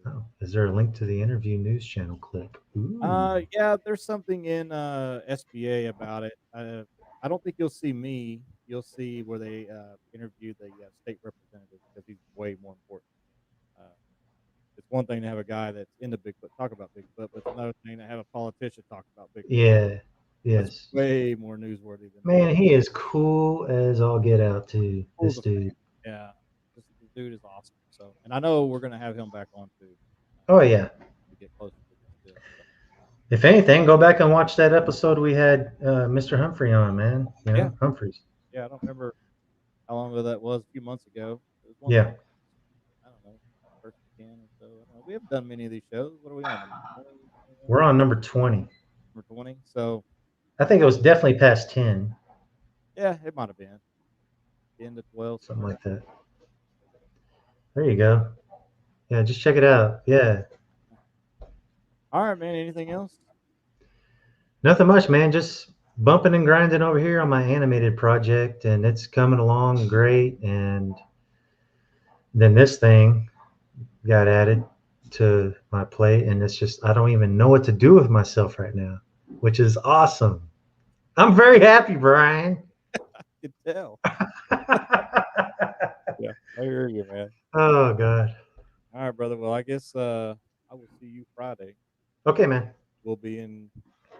Oh, is there a link to the interview news channel clip? Yeah, there's something in SBA about it. I don't think you'll see me. You'll see where they interview the state representative because he's way more important. It's one thing to have a guy that's into Bigfoot talk about Bigfoot, but it's another thing to have a politician talk about Bigfoot. Yeah. Yes. It's way more newsworthy than man. He is cool as all get out too. This dude. Yeah, this dude is awesome. So, and I know we're gonna have him back on too. Oh yeah. To get closer to this deal. So. If anything, go back and watch that episode we had Mr. Humphrey on, man. Humphreys. Yeah, I don't remember how long ago that was. A few months ago. Yeah. I don't know. First again or so. We haven't done many of these shows. What are we on? We're on number 20. Number 20. So I think it was definitely past 10, yeah, it might have been 10 to 12, something like that. There you go. Yeah, just check it out. Yeah. All right, man. Anything else? Nothing much, man. Just bumping and grinding over here on my animated project, and it's coming along great. And then this thing got added to my plate, and it's just, I don't even know what to do with myself right now, which is awesome. I'm very happy, Brian. You can tell. Yeah, I hear you, man. Oh, God. All right, brother. Well, I guess I will see you Friday. Okay, man. We'll be in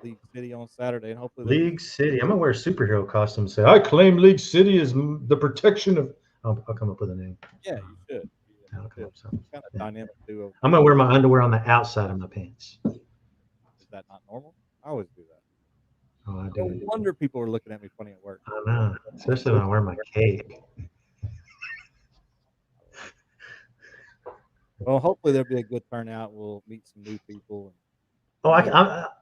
League City on Saturday, and hopefully there'll be League City. I'm gonna wear a superhero costume. Say, I claim League City is the protection of. I'll come up with a name. Yeah, you should. I'll come up with something. Kind of Yeah. dynamic too. I'm gonna wear my underwear on the outside of my pants. Is that not normal? I always do that. Oh, I No do. wonder people are looking at me funny at work. I know, especially when I wear my cape. Well, hopefully there'll be a good turnout. We'll meet some new people. Oh,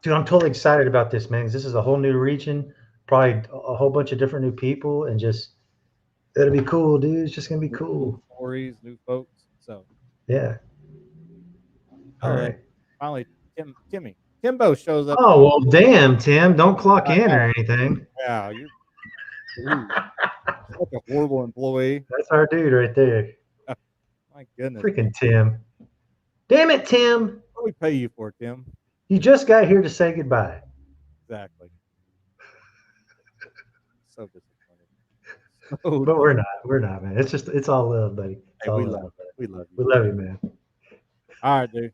dude, I'm totally excited about this, man. 'Cause this is a whole new region, probably a whole bunch of different new people, and just it'll be cool, dude. It's just gonna be cool. Stories, new folks. So Yeah. All right. Finally, Timbo shows up. Oh well, damn, Tim, don't clock in or anything. Yeah, you're such a horrible employee. That's our dude right there. My goodness. Freaking Tim. Damn it, Tim. What do we pay you for, Tim? You just got here to say goodbye. Exactly. So disappointed. So But we're not. We're not, man. It's all love, buddy. It's hey, all we love. love you. We love We you. love you, man. All right, dude.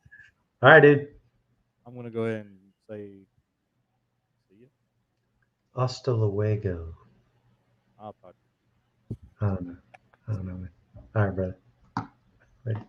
All right, dude. I'm gonna go ahead and say see you. Hasta luego. I'll talk to you. I don't know, man. All right, brother. Ready.